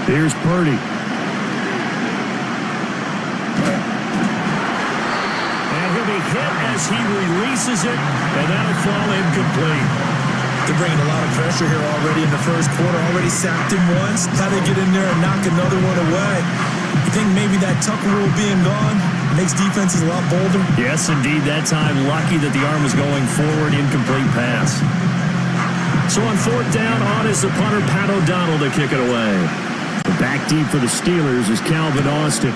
Here's Purdy. And he'll be hit as he releases it, and that'll fall incomplete. They're bringing a lot of pressure here already in the first quarter. Already sacked him once. How they get in there and knock another one away? You think maybe that Tucker rule being gone makes defenses a lot bolder? Yes, indeed. That time, lucky that the arm was going forward. Incomplete pass. So on fourth down, on is the punter, Pat O'Donnell, to kick it away. Back deep for the Steelers is Calvin Austin.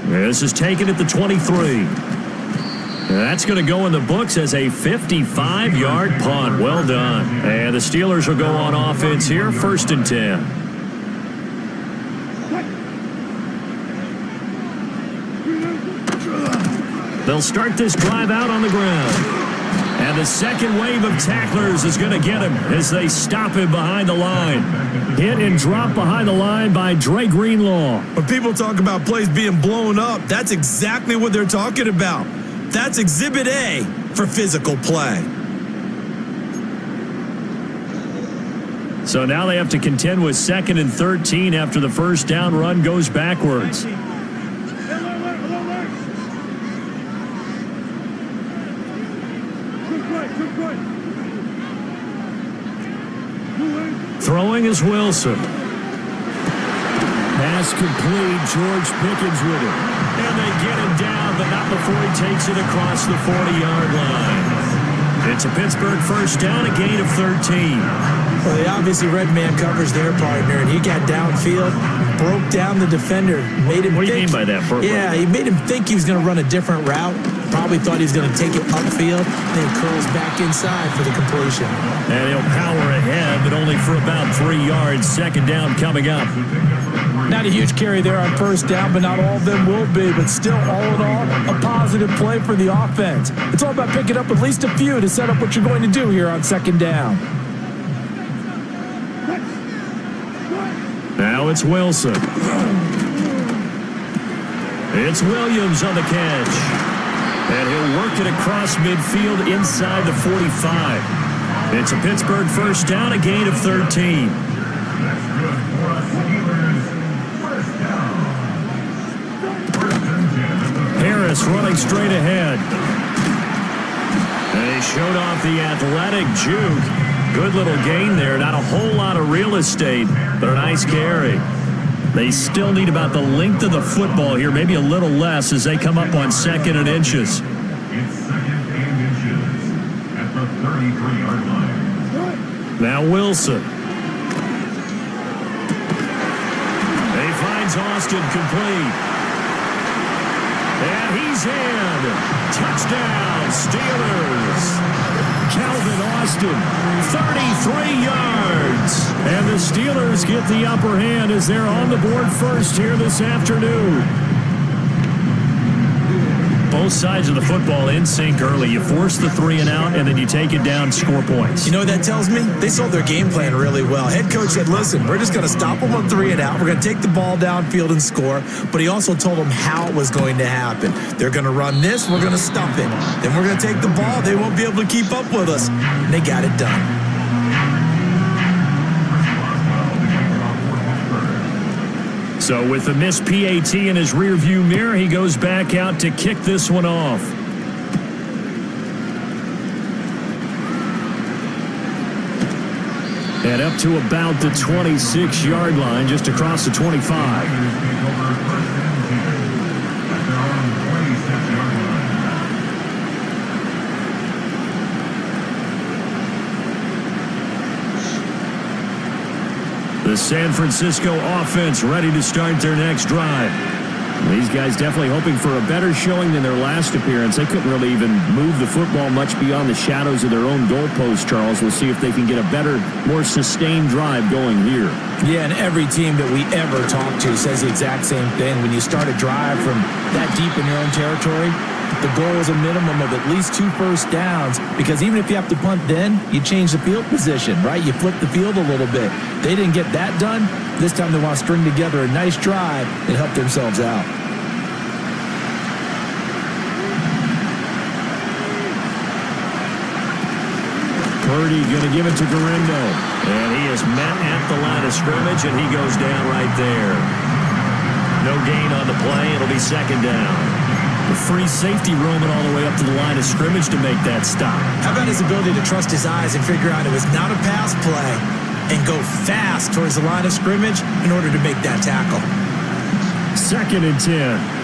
This is taken at the 23. That's going to go in the books as a 55-yard punt. Well done. And the Steelers will go on offense here, 1st and 10. They'll start this drive out on the ground. And the second wave of tacklers is going to get him as they stop him behind the line. Hit and drop behind the line by Dre Greenlaw. When people talk about plays being blown up, that's exactly what they're talking about. That's Exhibit A for physical play. So now they have to contend with 2nd and 13 after the first down run goes backwards. Throwing is Wilson. Pass complete. George Pickens with it. And they get him down, but not before he takes it across the 40-yard line. It's a Pittsburgh first down, a gain of 13. Well, they obviously red man covers their partner, and he got downfield, broke down the defender, made him What do you mean by that, Burke? Yeah, he made him think he was going to run a different route. Probably thought he was going to take it upfield, then curls back inside for the completion. And he'll power ahead, but only for about 3 yards. Second down coming up. Not a huge carry there on first down, but not all of them will be. But still, all in all, a positive play for the offense. It's all about picking up at least a few to set up what you're going to do here on second down. Now it's Wilson. It's Williams on the catch. And he'll work it across midfield inside the 45. It's a Pittsburgh first down, a gain of 13. Harris running straight ahead. And he showed off the athletic juke. Good little gain there. Not a whole lot of real estate, but a nice carry. They still need about the length of the football here, maybe a little less as they come up on 2nd and inches. It's 2nd and inches at the 33-yard line. Now Wilson. He finds Austin complete. And he's in. Touchdown, Steelers. Calvin Austin, 33 yards. And the Steelers get the upper hand as they're on the board first here this afternoon. Both sides of the football in sync early. You force the 3 and out, and then you take it down, score points. You know what that tells me? They sold their game plan really well. Head coach said, listen, we're just going to stop them on 3 and out. We're going to take the ball downfield and score. But he also told them how it was going to happen. They're going to run this. We're going to stuff it. Then we're going to take the ball. They won't be able to keep up with us. And they got it done. So with the missed PAT in his rearview mirror, he goes back out to kick this one off. And up to about the 26-yard line, just across the 25. The San Francisco offense ready to start their next drive. These guys definitely hoping for a better showing than their last appearance. They couldn't really even move the football much beyond the shadows of their own goalpost, Charles. We'll see if they can get a better, more sustained drive going here. Yeah, and every team that we ever talk to says the exact same thing. When you start a drive from that deep in your own territory, the goal is a minimum of at least 2 first downs, because even if you have to punt then, you change the field position, right? You flip the field a little bit. They didn't get that done. This time they want to string together a nice drive and help themselves out. Purdy going to give it to Garendo. And he is met at the line of scrimmage, and he goes down right there. No gain on the play. It'll be second down. The free safety roaming all the way up to the line of scrimmage to make that stop. How about his ability to trust his eyes and figure out it was not a pass play and go fast towards the line of scrimmage in order to make that tackle. 2nd and 10.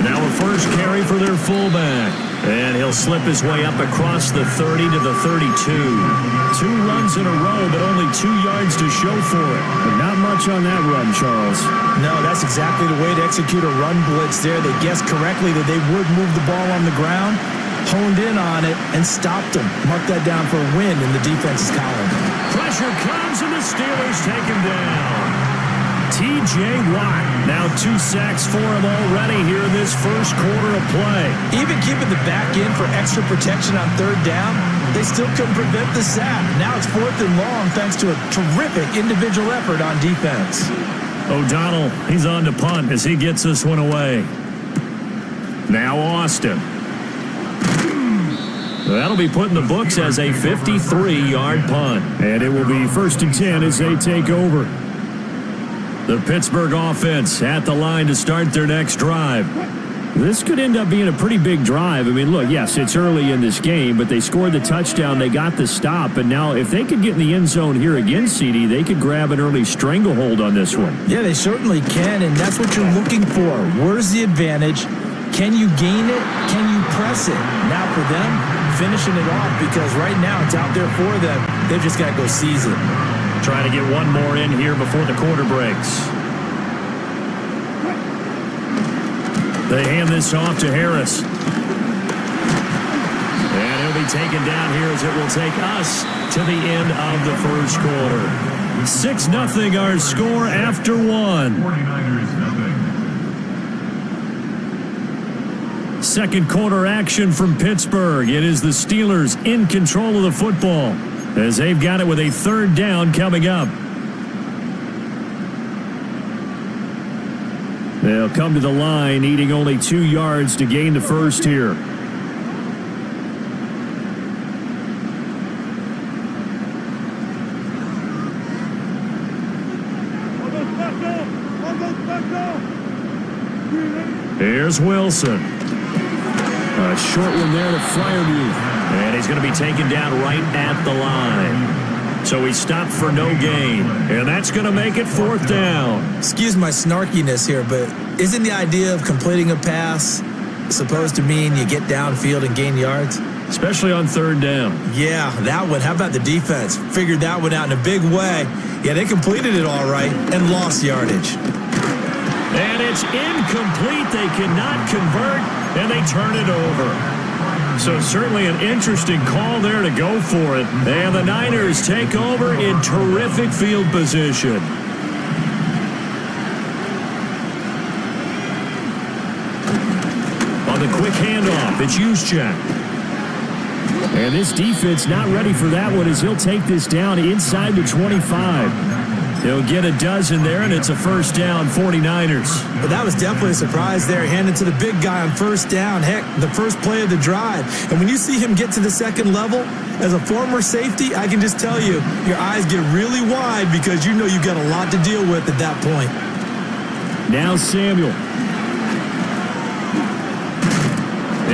Now a first carry for their fullback. And he'll slip his way up across the 30 to the 32. 2 runs in a row, but only 2 yards to show for it. But not much on that run, Charles. No, that's exactly the way to execute a run blitz there. They guessed correctly that they would move the ball on the ground, honed in on it, and stopped them. Mark that down for a win in the defense's column. Pressure comes, and the Steelers take him down. T.J. Watt, now 2 sacks for him already here in this first quarter of play. Even keeping the back in for extra protection on 3rd down, they still couldn't prevent the sack. Now it's 4th and long thanks to a terrific individual effort on defense. O'Donnell, he's on to punt as he gets this one away. Now Austin. That'll be put in the books as a 53-yard punt. And it will be 1st and 10 as they take over. The Pittsburgh offense at the line to start their next drive. This could end up being a pretty big drive. I mean, look, yes, it's early in this game, but they scored the touchdown, they got the stop, and now if they could get in the end zone here again, CD, they could grab an early stranglehold on this one. Yeah, they certainly can, and that's what you're looking for. Where's the advantage? Can you gain it? Can you press it? Now for them, finishing it off, because right now it's out there for them. They've just got to go seize it. Try to get one more in here before the quarter breaks. They hand this off to Harris. And he'll be taken down here as it will take us to the end of the first quarter. 6-0 our score after 1. 49ers nothing. Second quarter action from Pittsburgh. It is the Steelers in control of the football as they've got it with a 3rd down coming up. They'll come to the line, needing only 2 yards to gain the first here. Here's Wilson. A short one there to Fryermuth. And he's going to be taken down right at the line. So he stopped for no gain. And that's going to make it 4th down. Excuse my snarkiness here, but isn't the idea of completing a pass supposed to mean you get downfield and gain yards? Especially on 3rd down. Yeah, that one. How about the defense? Figured that one out in a big way. Yeah, they completed it all right and lost yardage. And it's incomplete. They cannot convert, and they turn it over. So certainly an interesting call there to go for it. And the Niners take over in terrific field position. On the quick handoff, it's Juszczyk. And this defense not ready for that one as he'll take this down inside the 25. He'll get a dozen there, and it's a 1st down, 49ers. But that was definitely a surprise there, handed to the big guy on 1st down. Heck, the first play of the drive. And when you see him get to the 2nd level, as a former safety, I can just tell you, your eyes get really wide because you know you've got a lot to deal with at that point. Now Samuel.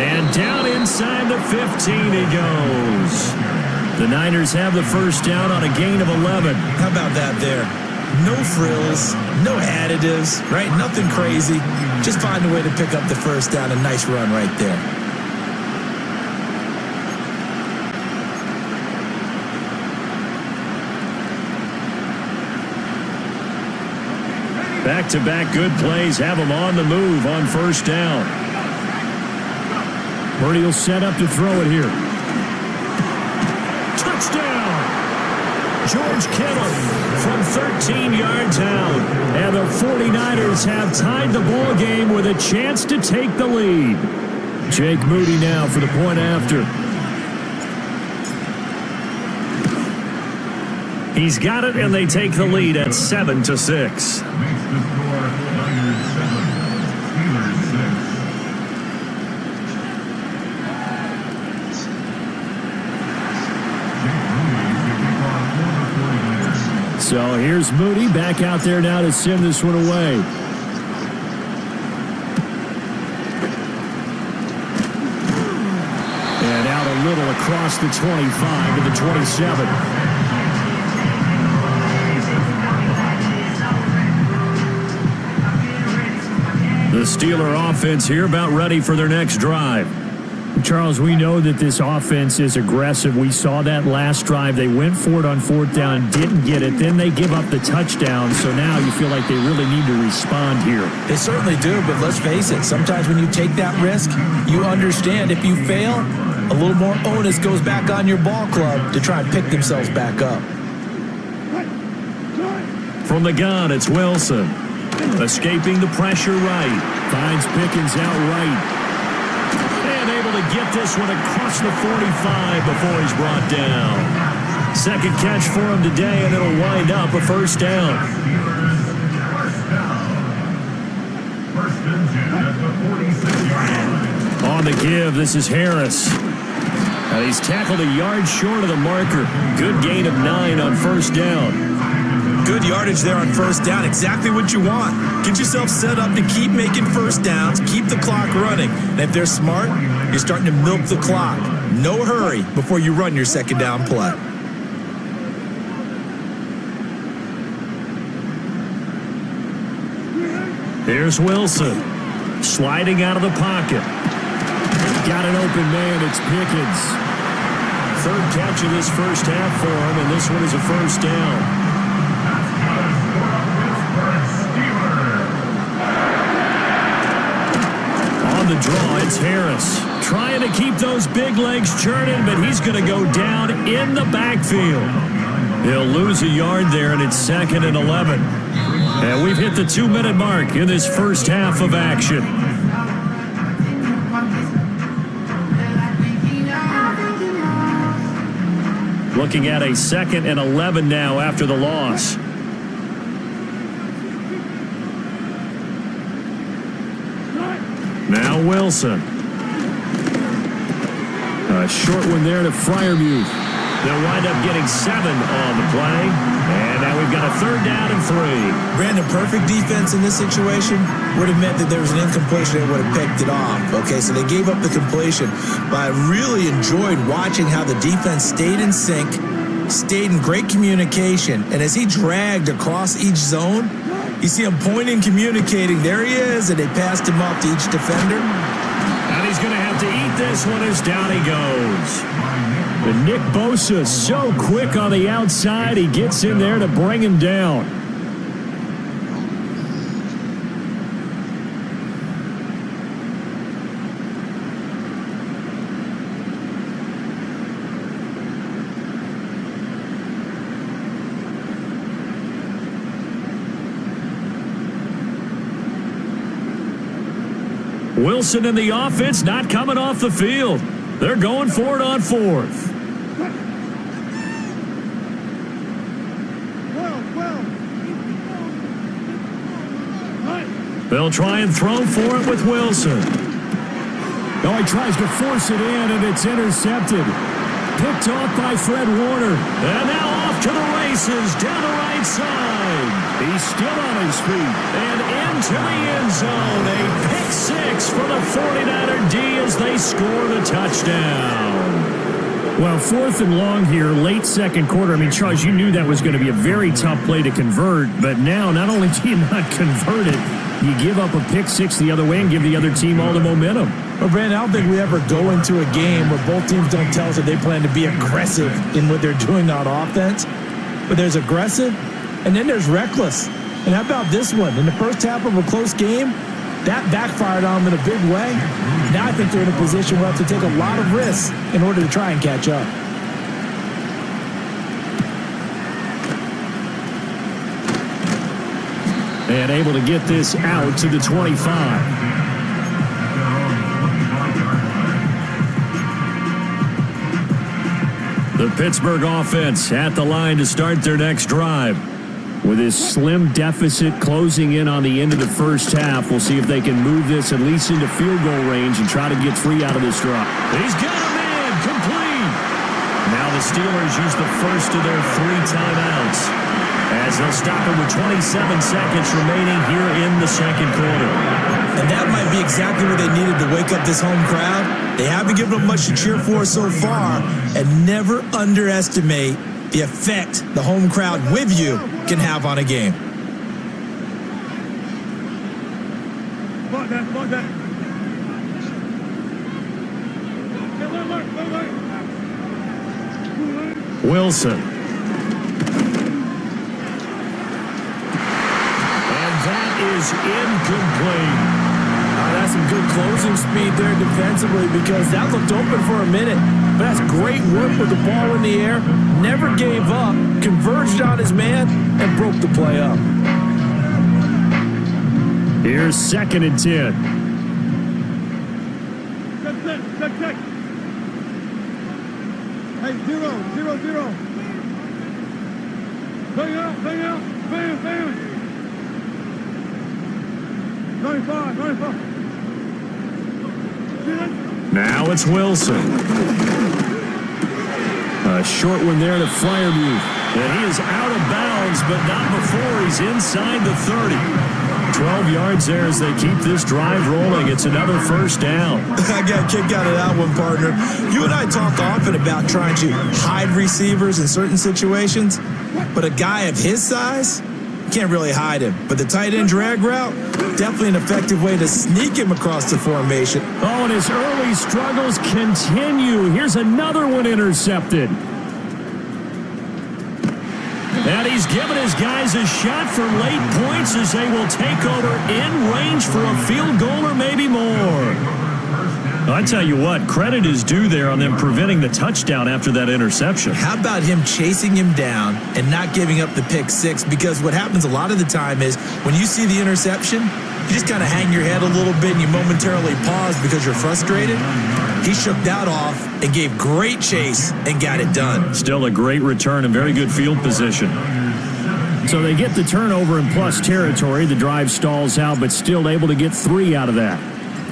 And down inside the 15 he goes. The Niners have the 1st down on a gain of 11. How about that there? No frills, no additives, right? Nothing crazy. Just find a way to pick up the 1st down. A nice run right there. Back-to-back good plays have them on the move on 1st down. Purdy will set up to throw it here. Touchdown! George Kittle from 13 yards out. And the 49ers have tied the ball game with a chance to take the lead. Jake Moody now for the point after. He's got it, and they take the lead at 7-6. Makes the score Niners 7, Steelers 6. So here's Moody back out there now to send this one away. And out a little across the 25 to the 27. The Steeler offense here about ready for their next drive. Charles, we know that this offense is aggressive. We saw that last drive. They went for it on fourth down, didn't get it. Then they give up the touchdown. So now you feel like they really need to respond here. They certainly do, but let's face it. Sometimes when you take that risk, you understand if you fail, a little more onus goes back on your ball club to try and pick themselves back up. From the gun, it's Wilson. Escaping the pressure right. Finds Pickens out right. And able to get this one across the 45 before he's brought down. Second catch for him today, and it'll wind up a first down. First and 10 at the 46-yard line. On the give, this is Harris. He's tackled a yard short of the marker. Good gain of 9 on first down. Good yardage there on first down. Exactly what you want. Get yourself set up to keep making first downs, keep the clock running. And if they're smart, you're starting to milk the clock. No hurry before you run your second down play. Here's Wilson. Sliding out of the pocket. Got an open man. It's Pickens. Third catch of this first half for him, and this one is a first down. On the draw, it's Harris. Trying to keep those big legs churning, but he's going to go down in the backfield. He'll lose a yard there, and it's 2nd and 11. And we've hit the 2-minute mark in this first half of action. Looking at a 2nd and 11 now after the loss. Now Wilson. A short one there to Freiermuth. They'll wind up getting 7 on the play. And now we've got a 3rd down and 3. Brandon, perfect defense in this situation would have meant that there was an incompletion and would have picked it off. Okay, so they gave up the completion. But I really enjoyed watching how the defense stayed in sync, stayed in great communication. And as he dragged across each zone, you see him pointing, communicating. There he is, and they passed him off to each defender. And he's going to have to eat this one as down he goes. And Nick Bosa so quick on the outside. He gets in there to bring him down. Wilson and the offense not coming off the field. They're going for it on 4th. They'll try and throw for it with Wilson. Oh, he tries to force it in, and it's intercepted. Picked off by Fred Warner. And now off to the races down the right side. He's still on his feet and into the end zone. A pick 6 for the 49er D as they score the touchdown. Well, 4th and long here, late 2nd quarter. I mean, Charles, you knew that was going to be a very tough play to convert. But now, not only do you not convert it, you give up a pick 6 the other way and give the other team all the momentum. Well, Brandon, I don't think we ever go into a game where both teams don't tell us that they plan to be aggressive in what they're doing on offense. But there's aggressive, and then there's reckless. And how about this one? In the first half of a close game, that backfired on them in a big way. Now I think they're in a position where they have to take a lot of risks in order to try and catch up. And able to get this out to the 25. The Pittsburgh offense at the line to start their next drive. With his slim deficit closing in on the end of the first half, we'll see if they can move this at least into field goal range and try to get 3 out of this drive. He's got him in, complete. Now the Steelers use the first of their 3 timeouts. as they'll stop him with 27 seconds remaining here in the second quarter. And that might be exactly what they needed to wake up this home crowd. They haven't given them much to cheer for so far, and never underestimate the effect the home crowd with you can have on a game. Wilson. Is incomplete. That's some good closing speed there defensively because that looked open for a minute. But that's great work with the ball in the air. Never gave up, converged on his man, and broke the play up. Here's 2nd and 10. Check. Hey, 0. Bang out. Bam. 95. Now it's Wilson. A short one there to Fryermuth. And he is out of bounds, but not before he's inside the 30. 12 yards there as they keep this drive rolling. It's another first down. I got a kick out of that one, partner. You and I talk often about trying to hide receivers in certain situations, but a guy of his size, can't really hide him. But the tight end drag route, definitely an effective way to sneak him across the formation. Oh, and his early struggles continue. Here's another one intercepted. And he's given his guys a shot for late points as they will take over in range for a field goal or maybe more. I tell you what, credit is due there on them preventing the touchdown after that interception. How about him chasing him down and not giving up the pick six? Because what happens a lot of the time is when you see the interception, you just kind of hang your head a little bit and you momentarily pause because you're frustrated. He shook that off and gave great chase and got it done. Still a great return and very good field position. So they get the turnover in plus territory. The drive stalls out, but still able to get 3 out of that.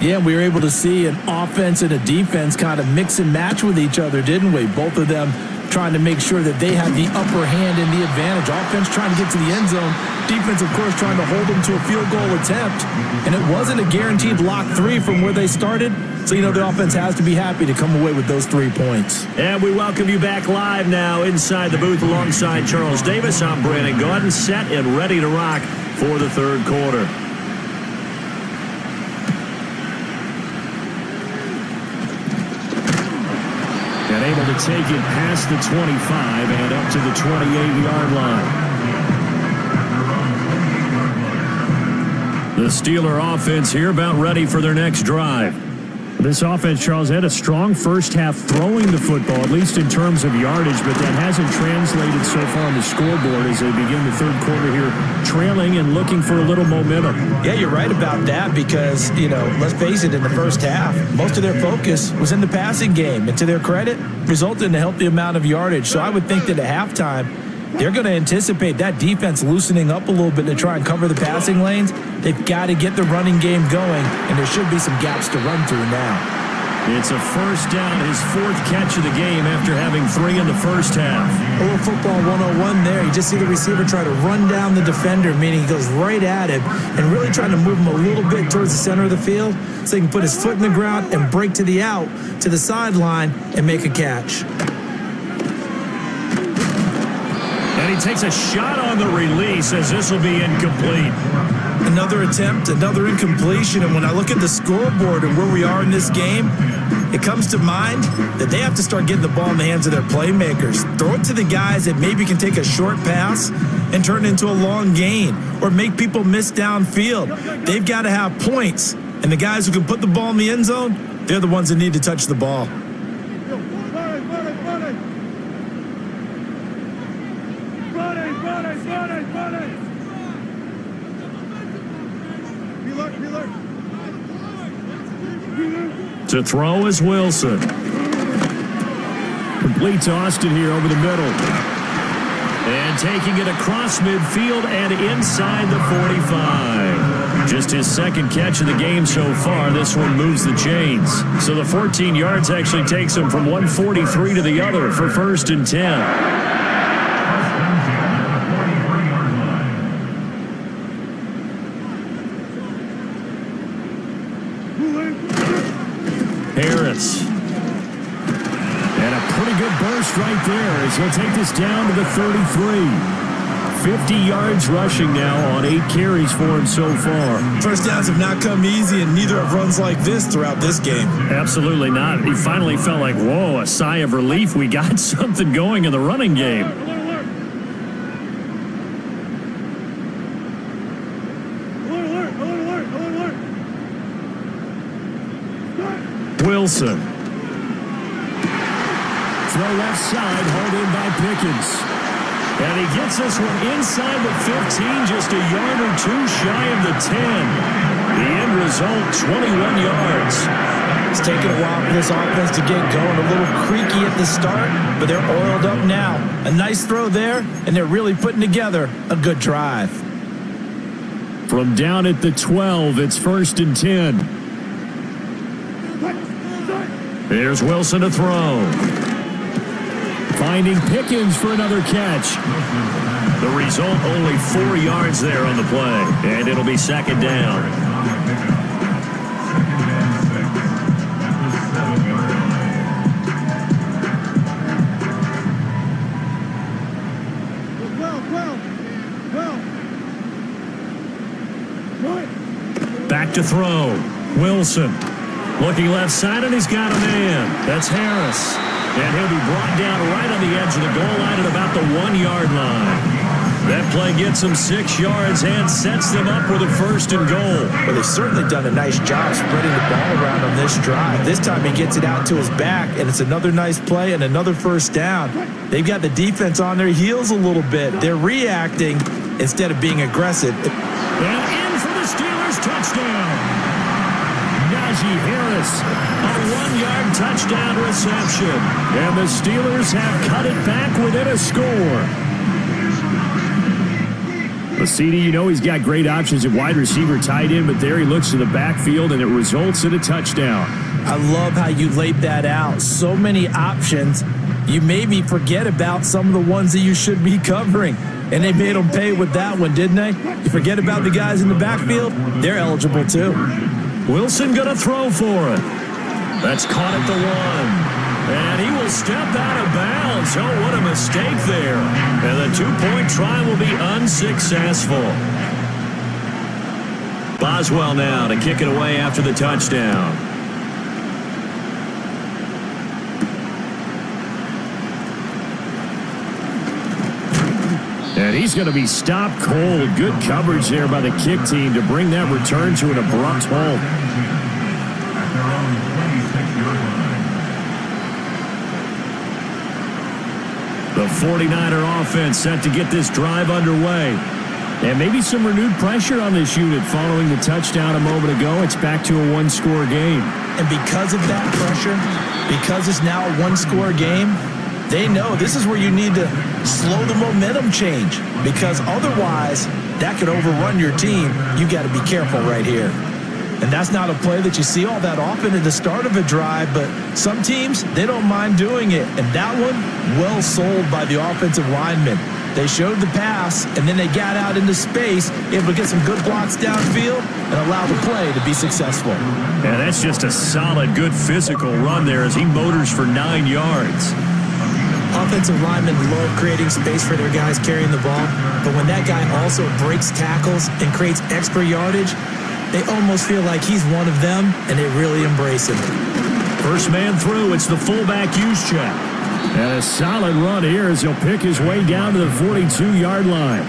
Yeah, we were able to see an offense and a defense kind of mix and match with each other, didn't we? Both of them trying to make sure that they had the upper hand and the advantage. Offense trying to get to the end zone. Defense, of course, trying to hold them to a field goal attempt. And it wasn't a guaranteed lock 3 from where they started. So, the offense has to be happy to come away with those 3 points. And we welcome you back live now inside the booth alongside Charles Davis. I'm Brandon Gaudin, set and ready to rock for the third quarter. And able to take it past the 25 and up to the 28-yard line. The Steeler offense here about ready for their next drive. This offense, Charles, had a strong first half throwing the football, at least in terms of yardage, but that hasn't translated so far on the scoreboard as they begin the third quarter here, trailing and looking for a little momentum. Yeah, you're right about that because, let's face it, in the first half, most of their focus was in the passing game, and to their credit, resulted in a healthy amount of yardage. So I would think that at halftime, they're going to anticipate that defense loosening up a little bit to try and cover the passing lanes. They've got to get the running game going, and there should be some gaps to run through now. It's a first down, his 4th catch of the game after having 3 in the first half. A little football 101 there. You just see the receiver try to run down the defender, meaning he goes right at him and really trying to move him a little bit towards the center of the field so he can put his foot in the ground and break to the out, to the sideline, and make a catch. And he takes a shot on the release as this will be incomplete. Another attempt, another incompletion, and when I look at the scoreboard and where we are in this game, it comes to mind that they have to start getting the ball in the hands of their playmakers. Throw it to the guys that maybe can take a short pass and turn it into a long gain or make people miss downfield. They've got to have points, and the guys who can put the ball in the end zone, they're the ones that need to touch the ball. To throw is Wilson. Complete to Austin here over the middle. And taking it across midfield and inside the 45. Just his 2nd catch of the game so far. This one moves the chains. So the 14 yards actually takes him from 143 to the other for 1st and 10. pretty good burst right there as he'll take this down to the 33. 50 yards rushing now on 8 carries for him so far. First downs have not come easy, and neither have runs like this throughout this game. Absolutely not. He finally felt like, whoa, a sigh of relief. We got something going in the running game. Wilson. Throw left side, hauled in by Pickens. And he gets this one inside the 15, just a yard or two shy of the 10. The end result, 21 yards. It's taken a while for this offense to get going. A little creaky at the start, but they're oiled up now. A nice throw there, and they're really putting together a good drive. From down at the 12, it's 1st and 10. Here's Wilson to throw. Finding Pickens for another catch. The result, only 4 yards there on the play. And it'll be 2nd down. Back to throw. Wilson. Looking left side, and he's got a man. That's Harris. And he'll be brought down right on the edge of the goal line at about the 1-yard line. That play gets him 6 yards and sets them up with a 1st and goal. Well, they've certainly done a nice job spreading the ball around on this drive. This time he gets it out to his back, and it's another nice play and another 1st down. They've got the defense on their heels a little bit. They're reacting instead of being aggressive. And in for the Steelers touchdown. Najee Harris, a 1-yard touchdown reception. And the Steelers have cut it back within a score. The CD, you know he's got great options at wide receiver, tight end, but there he looks to the backfield, and it results in a touchdown. I love how you laid that out. So many options. You made me forget about some of the ones that you should be covering. And they made them pay with that one, didn't they? You forget about the guys in the backfield? They're eligible too. Wilson going to throw for it. That's caught at the 1. And he will step out of bounds. Oh, what a mistake there. And the 2-point try will be unsuccessful. Boswell now to kick it away after the touchdown. And he's going to be stopped cold. Good coverage there by the kick team to bring that return to an abrupt halt. The 49er offense set to get this drive underway. And maybe some renewed pressure on this unit following the touchdown a moment ago. It's back to a 1-score game. And because of that pressure, because it's now a 1-score game, they know this is where you need to slow the momentum change, because otherwise that could overrun your team. You got to be careful right here. And that's not a play that you see all that often at the start of a drive, but some teams, they don't mind doing it. And that one, well sold by the offensive lineman. They showed the pass, and then they got out into space, able to get some good blocks downfield and allow the play to be successful. And that's just a solid, good physical run there as he motors for 9 yards. Offensive linemen love creating space for their guys carrying the ball, but when that guy also breaks tackles and creates extra yardage, they almost feel like he's one of them, and they really embrace him. First man through, it's the fullback use check. And a solid run here as he'll pick his way down to the 42-yard line.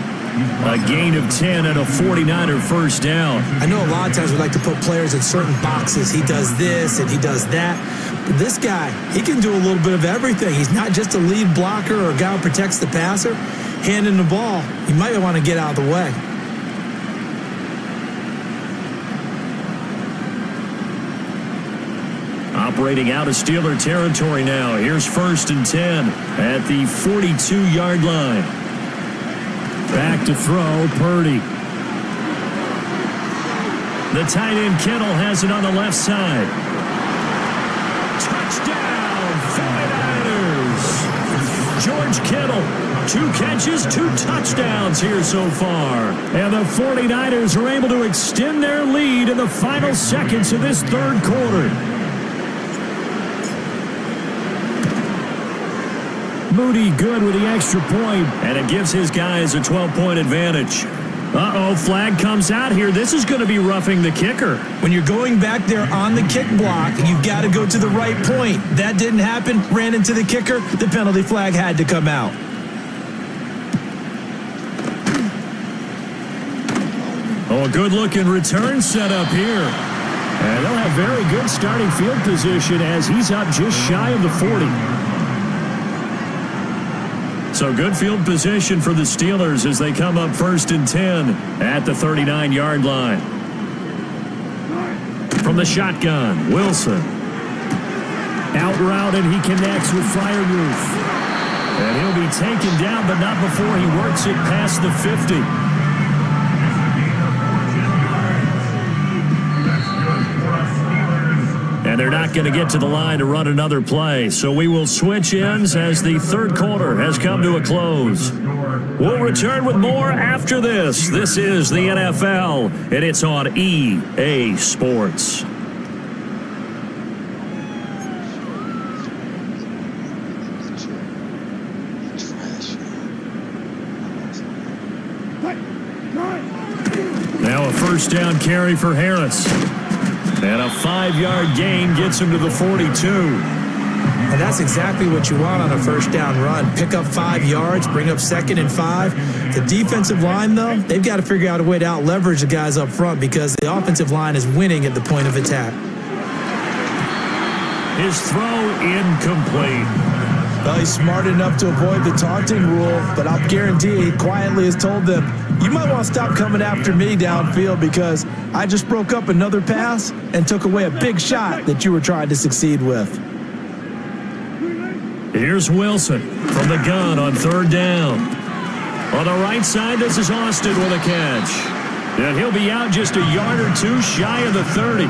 A gain of 10 and a 49er first down. I know a lot of times we like to put players in certain boxes. He does this and he does that. But this guy, he can do a little bit of everything. He's not just a lead blocker or a guy who protects the passer. Handing the ball, you might want to get out of the way. Operating out of Steeler territory now. Here's 1st and 10 at the 42-yard line. Back to throw, Purdy. The tight end, Kittle, has it on the left side. Touchdown, 49ers! George Kittle, 2 catches, 2 touchdowns here so far. And the 49ers are able to extend their lead in the final seconds of this third quarter. Moody good with the extra point, and it gives his guys a 12-point advantage. Uh-oh, flag comes out here. This is going to be roughing the kicker. When you're going back there on the kick block, you've got to go to the right point. That didn't happen. Ran into the kicker. The penalty flag had to come out. Oh, a good-looking return set up here. And they'll have very good starting field position as he's up just shy of the 40. So good field position for the Steelers as they come up 1st and 10 at the 39-yard line. From the shotgun, Wilson. Out route, and he connects with Freiermuth. And he'll be taken down, but not before he works it past the 50. And they're not going to get to the line to run another play. So we will switch ends as the third quarter has come to a close. We'll return with more after this. This is the NFL, and it's on EA Sports. Now a first down carry for Harris. And a 5-yard gain gets him to the 42. And that's exactly what you want on a first down run. Pick up 5 yards, bring up 2nd and 5. The defensive line, though, they've got to figure out a way to out-leverage the guys up front because the offensive line is winning at the point of attack. His throw incomplete. Well, he's smart enough to avoid the taunting rule, but I'll guarantee he quietly has told them, you might want to stop coming after me downfield because I just broke up another pass and took away a big shot that you were trying to succeed with. Here's Wilson from the gun on 3rd down. On the right side, this is Austin with a catch. And he'll be out just a yard or two shy of the 30.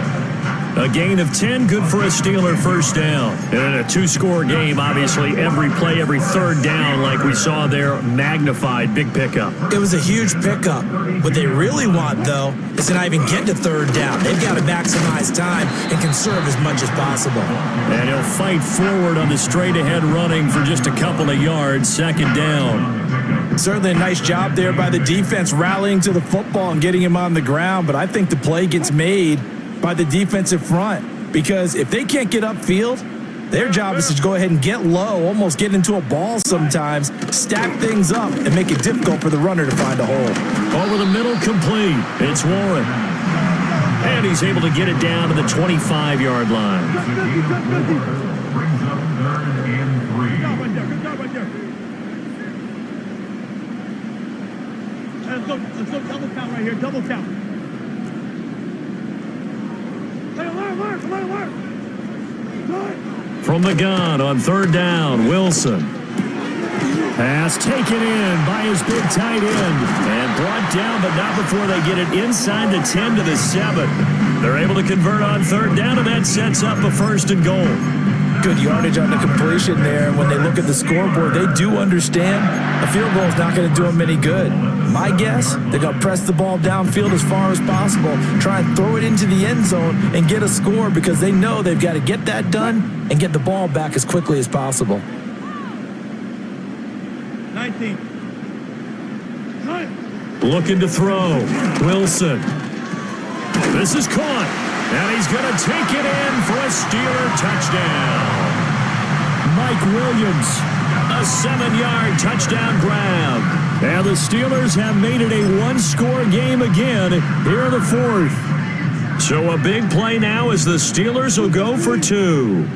A gain of 10, good for a Steeler first down. And in a 2-score game, obviously, every play, every 3rd down, like we saw there, magnified, big pickup. It was a huge pickup. What they really want, though, is to not even get to 3rd down. They've got to maximize time and conserve as much as possible. And he'll fight forward on the straight-ahead running for just a couple of yards, 2nd down. Certainly a nice job there by the defense rallying to the football and getting him on the ground, but I think the play gets made by the defensive front because if they can't get upfield, their job is to go ahead and get low, almost get into a ball sometimes, stack things up, and make it difficult for the runner to find a hole. Over the middle, complete. It's Warren. And he's able to get it down to the 25-yard line. Brings up 3rd and 3. Good job right there. Good job right there. Let's go double count right here. Double count. Hey, alert. From the gun on 3rd down, Wilson. Pass taken in by his big tight end and brought down, but not before they get it inside the 10 to the 7. They're able to convert on 3rd down, and that sets up a 1st and goal. Good yardage on the completion there. When they look at the scoreboard, they do understand a field goal is not going to do them any good. My guess, they're going to press the ball downfield as far as possible, try and throw it into the end zone and get a score because they know they've got to get that done and get the ball back as quickly as possible. 19. Looking to throw. Wilson. This is caught. And he's going to take it in for a Steeler touchdown. Mike Williams, a 7-yard touchdown grab. And the Steelers have made it a 1-score game again here in the 4th. So a big play now as the Steelers will go for 2. The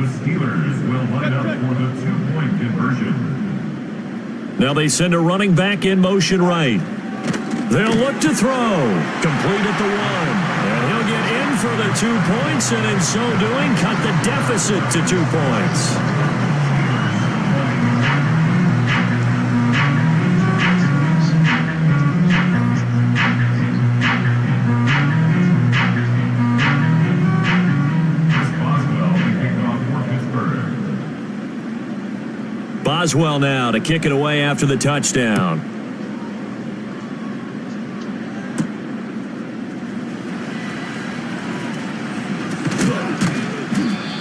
Steelers will line up for the 2-point conversion. Now they send a running back in motion right. They'll look to throw. Complete at the 1. And he'll get in for the 2 points, and in so doing, cut the deficit to 2 points. Boswell now to kick it away after the touchdown.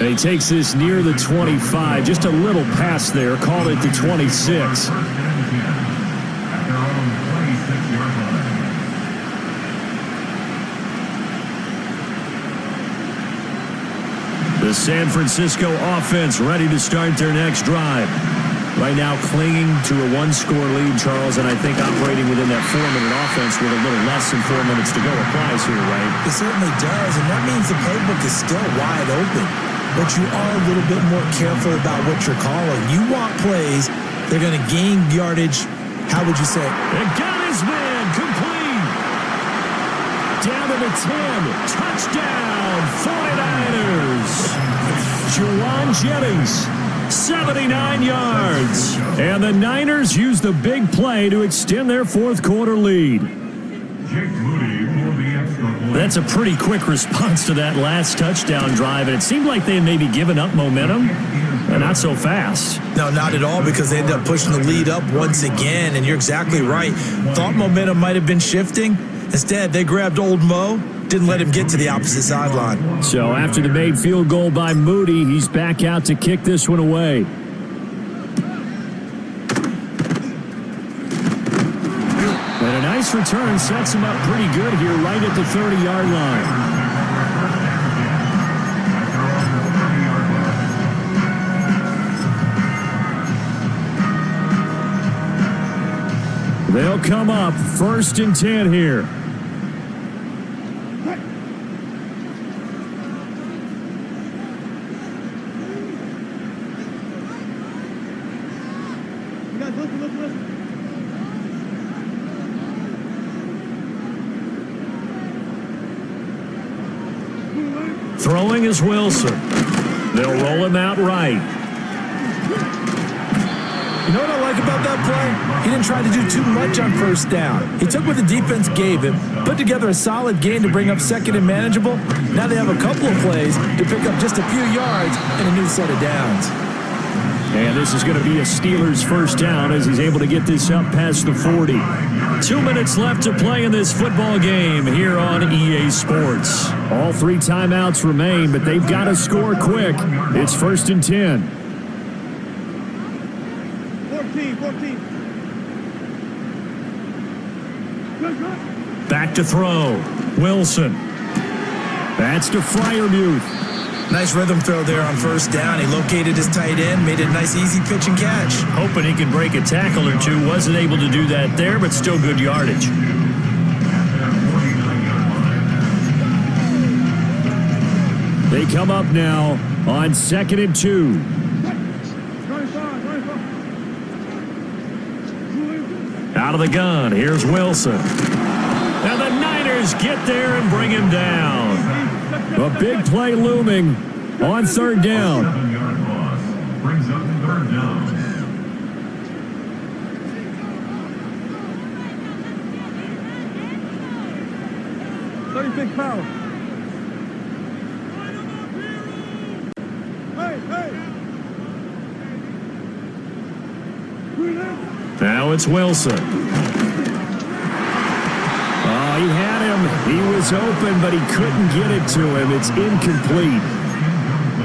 And he takes this near the 25, just a little pass there, called it the 26. The San Francisco offense ready to start their next drive. Right now clinging to a one-score lead, Charles, and I think operating within that 4-minute offense with a little less than 4 minutes to go applies here, right? It certainly does, and that means the playbook is still wide open. But you are a little bit more careful about what you're calling. You want plays, they're going to gain yardage. How would you say? And got his man complete. Down to the 10. Touchdown, 49ers. Juwan Jennings, 79 yards. And the Niners use the big play to extend their fourth-quarter lead. That's a pretty quick response to that last touchdown drive, and it seemed like they had maybe given up momentum, but not so fast. No, not at all, because they ended up pushing the lead up once again, and you're exactly right. Thought momentum might have been shifting. Instead, they grabbed old Mo, didn't let him get to the opposite sideline. So after the made field goal by Moody, he's back out to kick this one away. And a nice return sets him up pretty good here right at the 30-yard line. They'll come up 1st and 10 here. Throwing is Wilson. They'll roll him out right. You know what I like about that play? He didn't try to do too much on 1st down. He took what the defense gave him, put together a solid gain to bring up 2nd and manageable. Now they have a couple of plays to pick up just a few yards and a new set of downs. And this is going to be a Steelers 1st down as he's able to get this up past the 40. 2 minutes left to play in this football game here on EA Sports. All 3 timeouts remain, but they've got to score quick. It's 1st and 10. 14. Back to throw. Wilson. That's to Freiermuth. Nice rhythm throw there on 1st down. He located his tight end, made it a nice easy pitch and catch. Hoping he could break a tackle or two. Wasn't able to do that there, but still good yardage. They come up now on 2nd and 2. Out of the gun, here's Wilson. Now the Niners get there and bring him down. A big play looming on 3rd down. 7-yard loss brings up 3rd down. Big power. Now it's Wilson. Oh, he had him. He was open, but he couldn't get it to him. It's incomplete.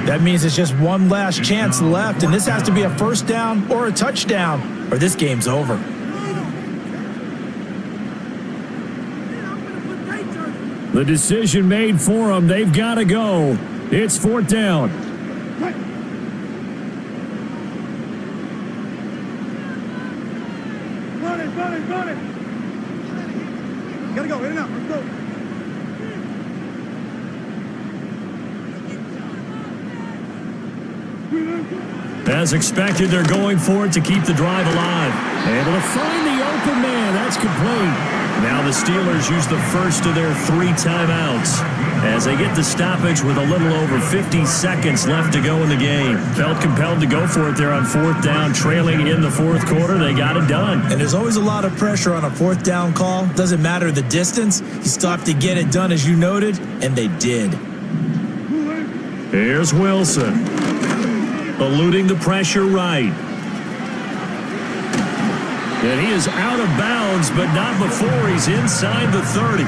That means it's just one last chance left, and this has to be a 1st down or a touchdown, or this game's over. The decision made for them. They've got to go. It's 4th down. Run it. Gotta go, in and out, let's go. As expected, they're going for it to keep the drive alive. Able to find the open man. That's complete. Now the Steelers use the first of their 3 timeouts as they get the stoppage with a little over 50 seconds left to go in the game. Felt compelled to go for it there on 4th down, trailing in the 4th quarter. They got it done. And there's always a lot of pressure on a 4th down call. Doesn't matter the distance. You still have to get it done, as you noted, and they did. Here's Wilson. Eluding the pressure right. And he is out of bounds, but not before he's inside the 30.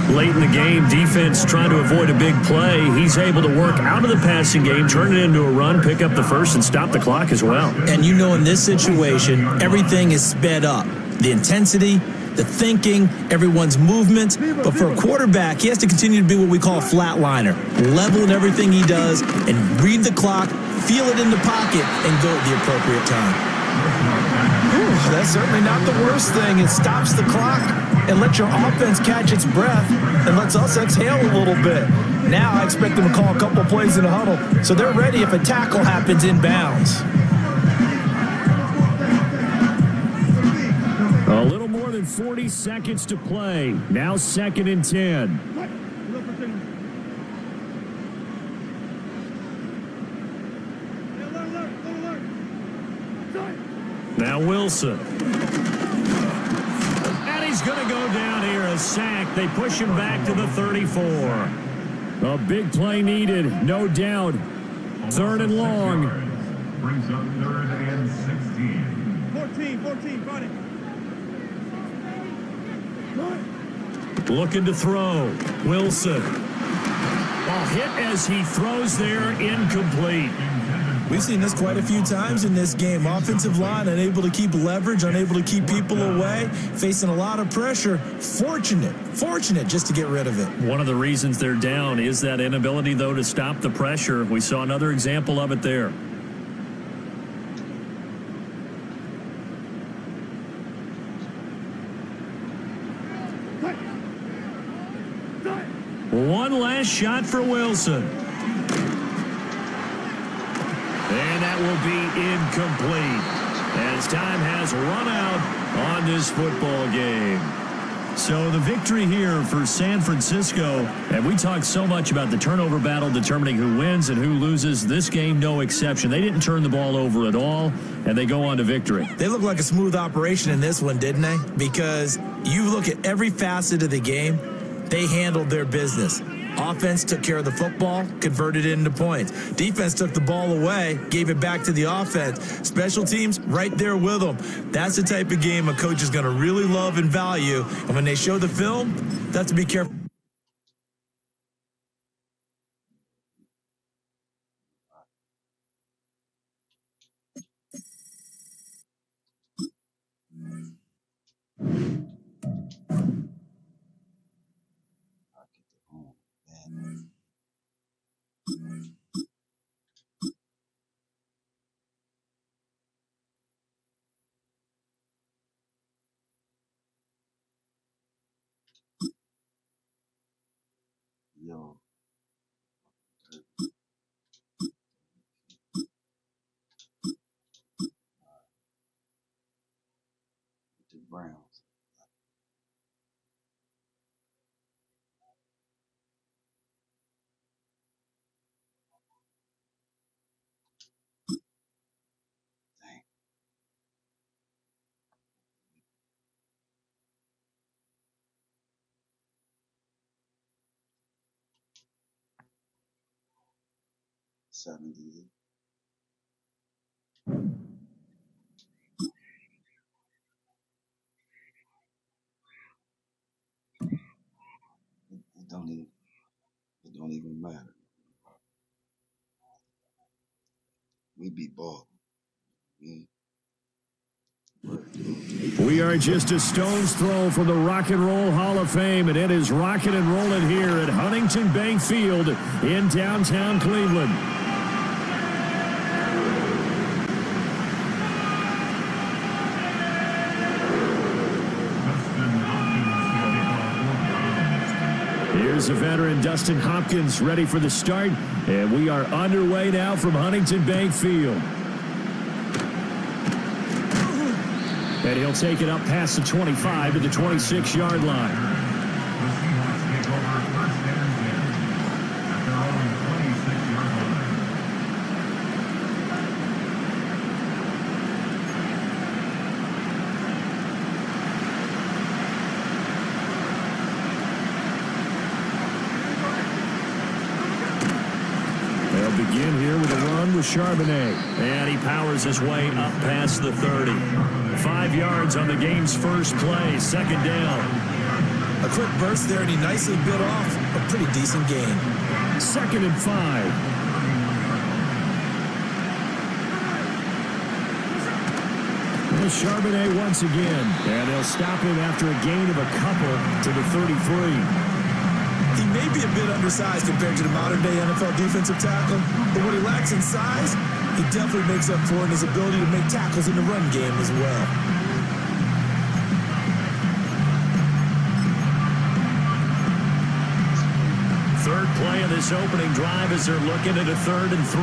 Late in the game, defense trying to avoid a big play. He's able to work out of the passing game, turn it into a run, pick up the first, and stop the clock as well. And you know, in this situation, everything is sped up. The intensity, the thinking, everyone's movements. But for a quarterback, he has to continue to be what we call a flatliner. Level in everything he does and read the clock, feel it in the pocket, and go at the appropriate time. Ooh, that's certainly not the worst thing. It stops the clock and lets your offense catch its breath and lets us exhale a little bit. Now I expect them to call a couple plays in a huddle so they're ready if a tackle happens inbounds. A little more than 40 seconds to play. Now 2nd and 10. Now Wilson. And he's going to go down here, a sack. They push him back to the 34. A big play needed, no doubt. 3rd and long. Brings up 3rd and 16. 14, got it. Looking to throw. Wilson. Ball hit as he throws there, incomplete. We've seen this quite a few times in this game. Offensive line unable to keep leverage, unable to keep people away, facing a lot of pressure. Fortunate just to get rid of it. One of the reasons they're down is that inability, though, to stop the pressure. We saw another example of it there. One last shot for Wilson. And that will be incomplete as time has run out on this football game. So the victory here for San Francisco, and we talked so much about the turnover battle determining who wins and who loses. This game, no exception. They didn't turn the ball over at all, and they go on to victory. They look like a smooth operation in this one, didn't they? Because you look at every facet of the game, they handled their business. Offense took care of the football, converted it into points. Defense took the ball away, gave it back to the offense. Special teams, right there with them. That's the type of game a coach is going to really love and value. And when they show the film, they have to be careful. Yo. The Browns. Dang. $70. It don't even matter. We beat ball. We are just a stone's throw from the Rock and Roll Hall of Fame, and it is rocking and rolling here at Huntington Bank Field in downtown Cleveland. Here's a veteran, Dustin Hopkins, ready for the start, and we are underway now from Huntington Bank Field. And he'll take it up past the 25 to the 26-yard line. The Seahawks take over 1st and 10 at their own 26-yard line. They'll begin here with a run with Charbonnet. And he powers his way up past the 30. 5 yards on the game's first play, 2nd down. A quick burst there, and he nicely bit off a pretty decent gain. 2nd and 5. Well, Charbonnet once again, and they'll stop him after a gain of a couple to the 33. He may be a bit undersized compared to the modern-day NFL defensive tackle, but what he lacks in size, he definitely makes up for in his ability to make tackles in the run game as well. Third play of this opening drive as they're looking at a 3rd and 3.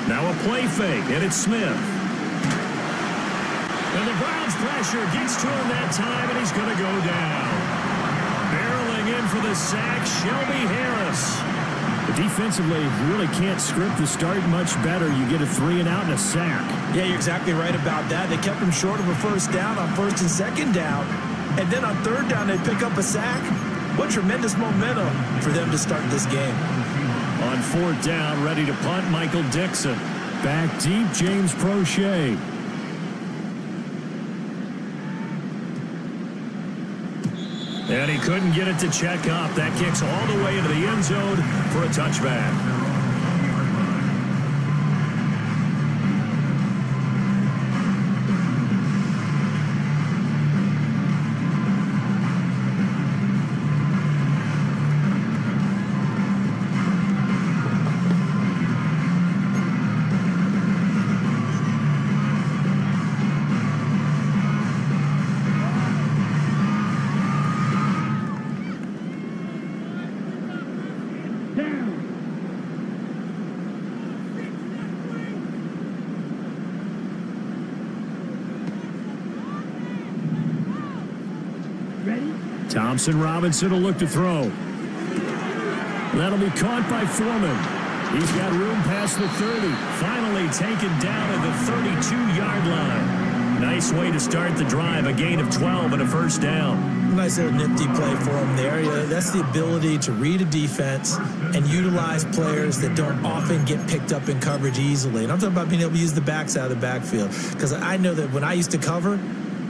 Now a play fake, and it's Smith. And the Browns pressure gets to him that time, and he's going to go down. Barreling in for the sack, Shelby Harris. Defensively, you really can't script the start much better. You get a 3 and out and a sack. Yeah, you're exactly right about that. They kept him short of a first down on 1st and 2nd down. And then on 3rd down, they pick up a sack. What tremendous momentum for them to start this game. On 4th down, ready to punt, Michael Dixon. Back deep, James Prochet. And he couldn't get it to check up. That kicks all the way into the end zone for a touchback. Thompson Robinson will look to throw. That'll be caught by Foreman. He's got room past the 30. Finally taken down at the 32-yard line. Nice way to start the drive. A gain of 12 and a first down. Nice little nifty play for him there. Yeah, that's the ability to read a defense and utilize players that don't often get picked up in coverage easily. And I'm talking about being able to use the backs out of the backfield. Because I know that when I used to cover,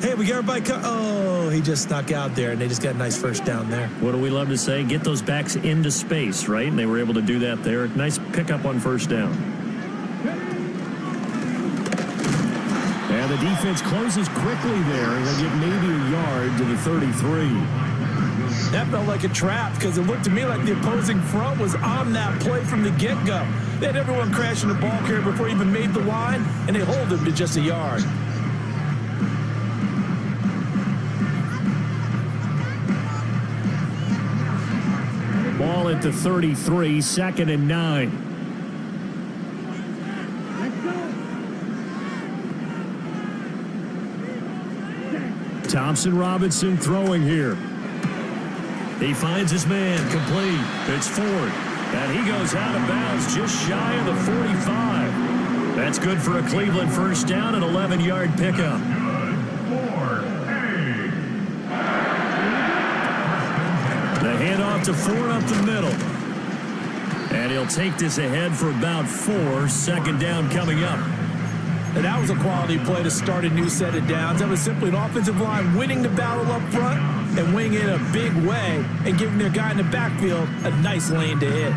hey, we got everybody oh, he just snuck out there, and they just got a nice first down there. What do we love to say? Get those backs into space, right? And they were able to do that there. Nice pickup on first down. And the defense closes quickly there, and they'll get maybe a yard to the 33. That felt like a trap because it looked to me like the opposing front was on that play from the get-go. They had everyone crashing the ball carrier before he even made the line, and they hold him to just a yard. Ball at the 33, 2nd and 9. Thompson Robinson throwing here. He finds his man, complete. It's Ford, and he goes out of bounds just shy of the 45. That's good for a Cleveland first down, an 11-yard pickup. The handoff to Ford up the middle. And he'll take this ahead for about 4. 2nd down coming up. And that was a quality play to start a new set of downs. That was simply an offensive line winning the battle up front and winning it a big way and giving their guy in the backfield a nice lane to hit.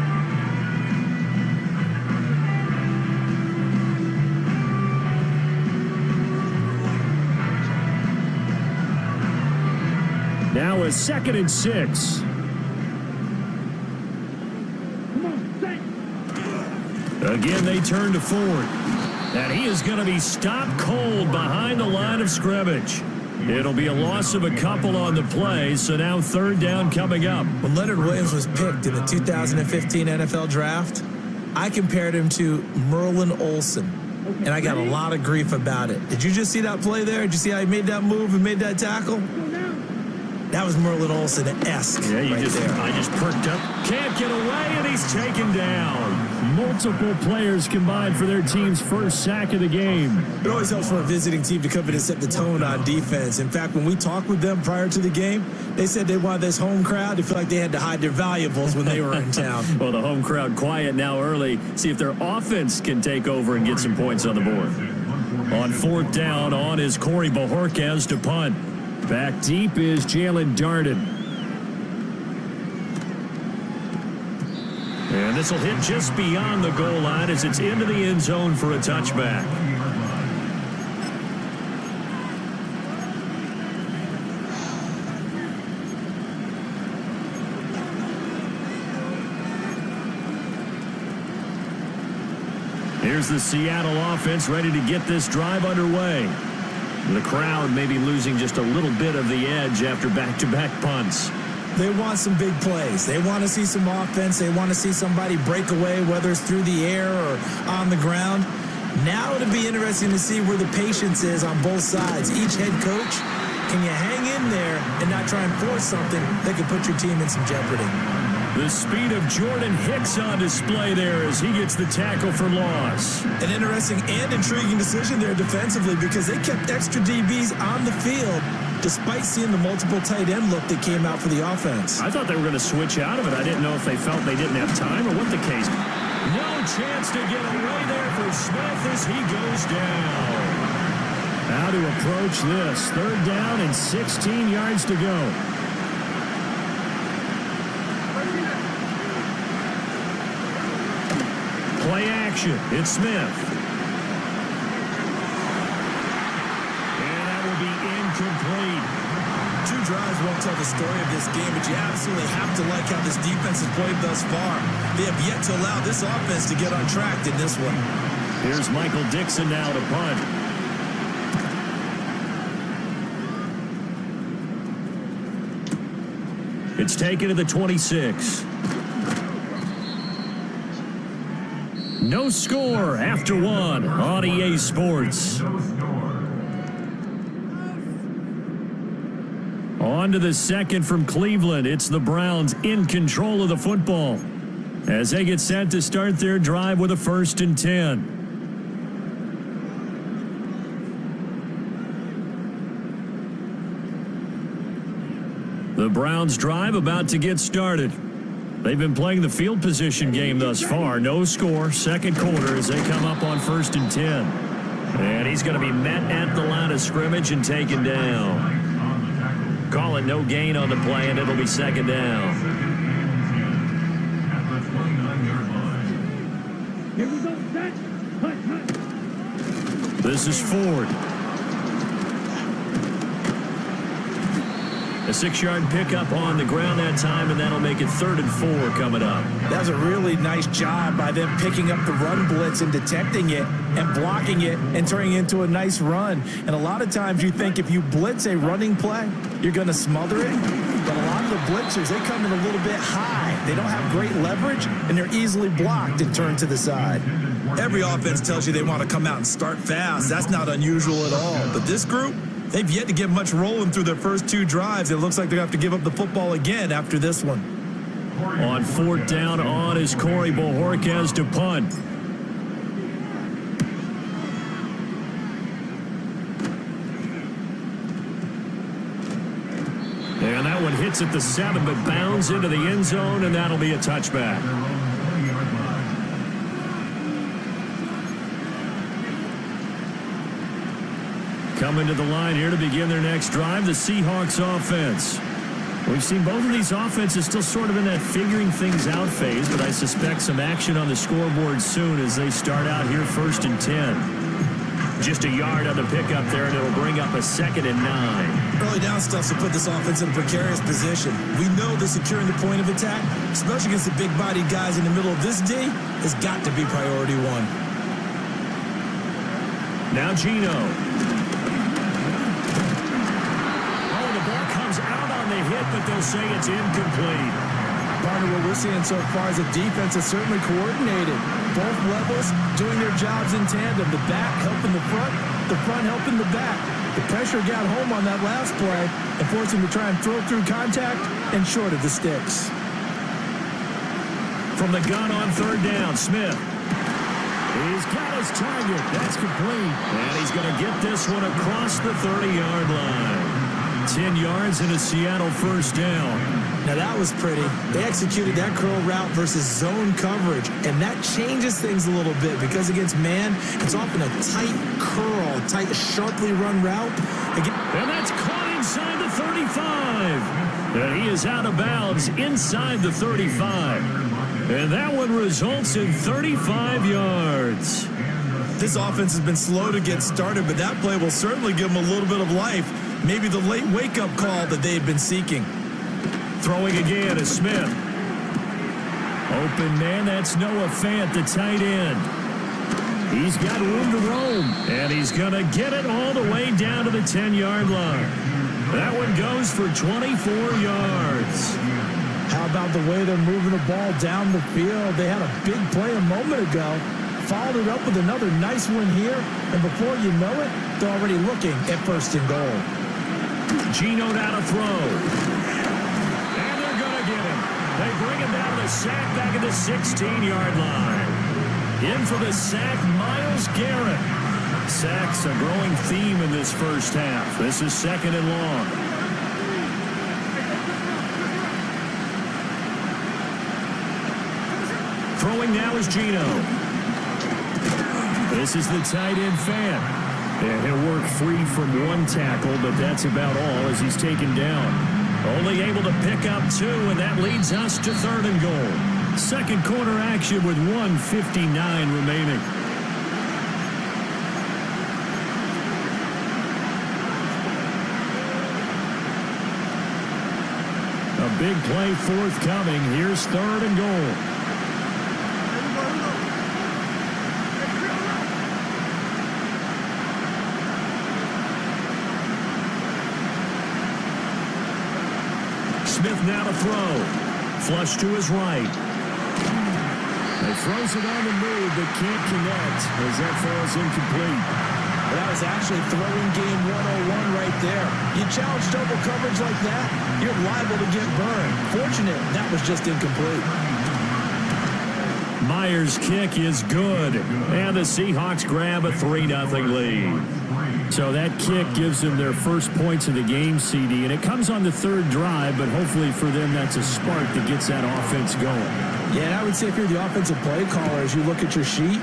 Now a 2nd and 6. Again, they turn to Ford. And he is going to be stopped cold behind the line of scrimmage. It'll be a loss of a couple on the play, so now 3rd down coming up. When Leonard Williams was picked in the 2015 NFL Draft, I compared him to Merlin Olsen, and I got a lot of grief about it. Did you just see that play there? Did you see how he made that move and made that tackle? That was Merlin Olsen-esque. Yeah, I just perked up. Can't get away, and he's taken down. Multiple players combined for their team's first sack of the game. It always helps for a visiting team to come in and set the tone on defense. In fact, when we talked with them prior to the game, they said they wanted this home crowd to feel like they had to hide their valuables when they were in town. Well, the home crowd quiet now early. See if their offense can take over and get some points on the board. On 4th down, on is Corey Bojorquez to punt. Back deep is Jalen Darden. And this will hit just beyond the goal line as it's into the end zone for a touchback. Here's the Seattle offense ready to get this drive underway. The crowd may be losing just a little bit of the edge after back-to-back punts. They want some big plays. They want to see some offense. They want to see somebody break away, whether it's through the air or on the ground. Now it'll be interesting to see where the patience is on both sides. Each head coach, can you hang in there and not try and force something that could put your team in some jeopardy? The speed of Jordan Hicks on display there as he gets the tackle for loss. An interesting and intriguing decision there defensively because they kept extra DBs on the field despite seeing the multiple tight end look that came out for the offense. I thought they were going to switch out of it. I didn't know if they felt they didn't have time or what the case. No chance to get away there for Smith as he goes down. How to approach this. 3rd down and 16 yards to go. Play action. It's Smith. And that will be incomplete. 2 drives won't tell the story of this game, but you absolutely have to like how this defense has played thus far. They have yet to allow this offense to get on track in this one. Here's Michael Dixon now to punt. It's taken to the 26. No score after 1 on EA Sports. On to the second from Cleveland. It's the Browns in control of the football as they get set to start their drive with a 1st and 10. The Browns drive about to get started. They've been playing the field position game thus far. No score, 2nd quarter as they come up on 1st and 10. And he's going to be met at the line of scrimmage and taken down. Call it no gain on the play, and it'll be 2nd down. Here we go, set. This is Ford. A 6-yard pickup on the ground that time, and that'll make it 3rd and 4 coming up. That was a really nice job by them picking up the run blitz and detecting it and blocking it and turning it into a nice run. And a lot of times you think if you blitz a running play, you're going to smother it. But a lot of the blitzers, they come in a little bit high. They don't have great leverage, and they're easily blocked and turned to the side. Every offense tells you they want to come out and start fast. That's not unusual at all. But this group, they've yet to get much rolling through their first 2 drives. It looks like they're going to have to give up the football again after this one. On 4th down, on is Corey Bojorquez to punt. And that one hits at the 7, but bounds into the end zone, and that'll be a touchback. Coming to the line here to begin their next drive, the Seahawks offense. We've seen both of these offenses still sort of in that figuring things out phase, but I suspect some action on the scoreboard soon as they start out here 1st and 10. Just a yard on the pickup there, and it'll bring up a 2nd and 9. Early down stuff to put this offense in a precarious position. We know that securing the point of attack, especially against the big-bodied guys in the middle of this D, has got to be priority 1. Now Gino. Oh, the ball comes out on the hit, but they'll say it's incomplete. Partner, what we're seeing so far is the defense is certainly coordinated. Both levels doing their jobs in tandem. The back helping the front helping the back. The pressure got home on that last play and forced him to try and throw through contact and short of the sticks. From the gun on third down, Smith. He's got his target. That's complete. And he's going to get this one across the 30-yard line. 10 yards and a Seattle first down. Now, that was pretty. They executed that curl route versus zone coverage, and that changes things a little bit because against man, it's often a tight curl, tight, sharply run route. And that's caught inside the 35. And he is out of bounds inside the 35. And that one results in 35 yards. This offense has been slow to get started, but that play will certainly give them a little bit of life. Maybe the late wake-up call that they had been seeking. Throwing again is Smith. Open man, that's Noah Fant, the tight end. He's got room to roam, and he's going to get it all the way down to the 10-yard line. That one goes for 24 yards. How about the way they're moving the ball down the field? They had a big play a moment ago. Followed it up with another nice one here, and before you know it, they're already looking at first and goal. Geno now to throw. And they're going to get him. They bring him down to the sack back at the 16-yard line. In for the sack, Myles Garrett. Sacks a growing theme in this first half. This is second and long. Throwing now is Geno. This is the tight end Fant. And he'll work free from one tackle, but that's about all as he's taken down. Only able to pick up two, and that leads us to third and goal. Second quarter action with 1:59 remaining. A big play forthcoming. Here's third and goal. Smith now to throw. Flush to his right. He throws it on the move, but can't connect as that falls incomplete. That was actually throwing game 101 right there. You challenge double coverage like that, you're liable to get burned. Fortunate, that was just incomplete. Myers' kick is good, and the Seahawks grab a 3-0 lead. So that kick gives them their first points of the game, CD, and it comes on the third drive, but hopefully for them that's a spark that gets that offense going. Yeah, and I would say if you're the offensive play caller, as you look at your sheet,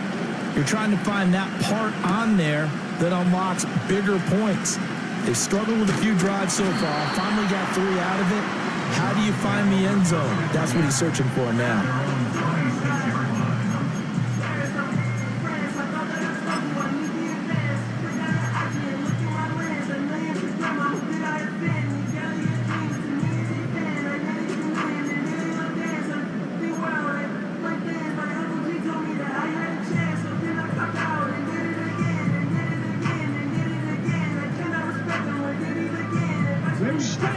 you're trying to find that part on there that unlocks bigger points. They've struggled with a few drives so far, finally got 3 out of it. How do you find the end zone? That's what he's searching for now.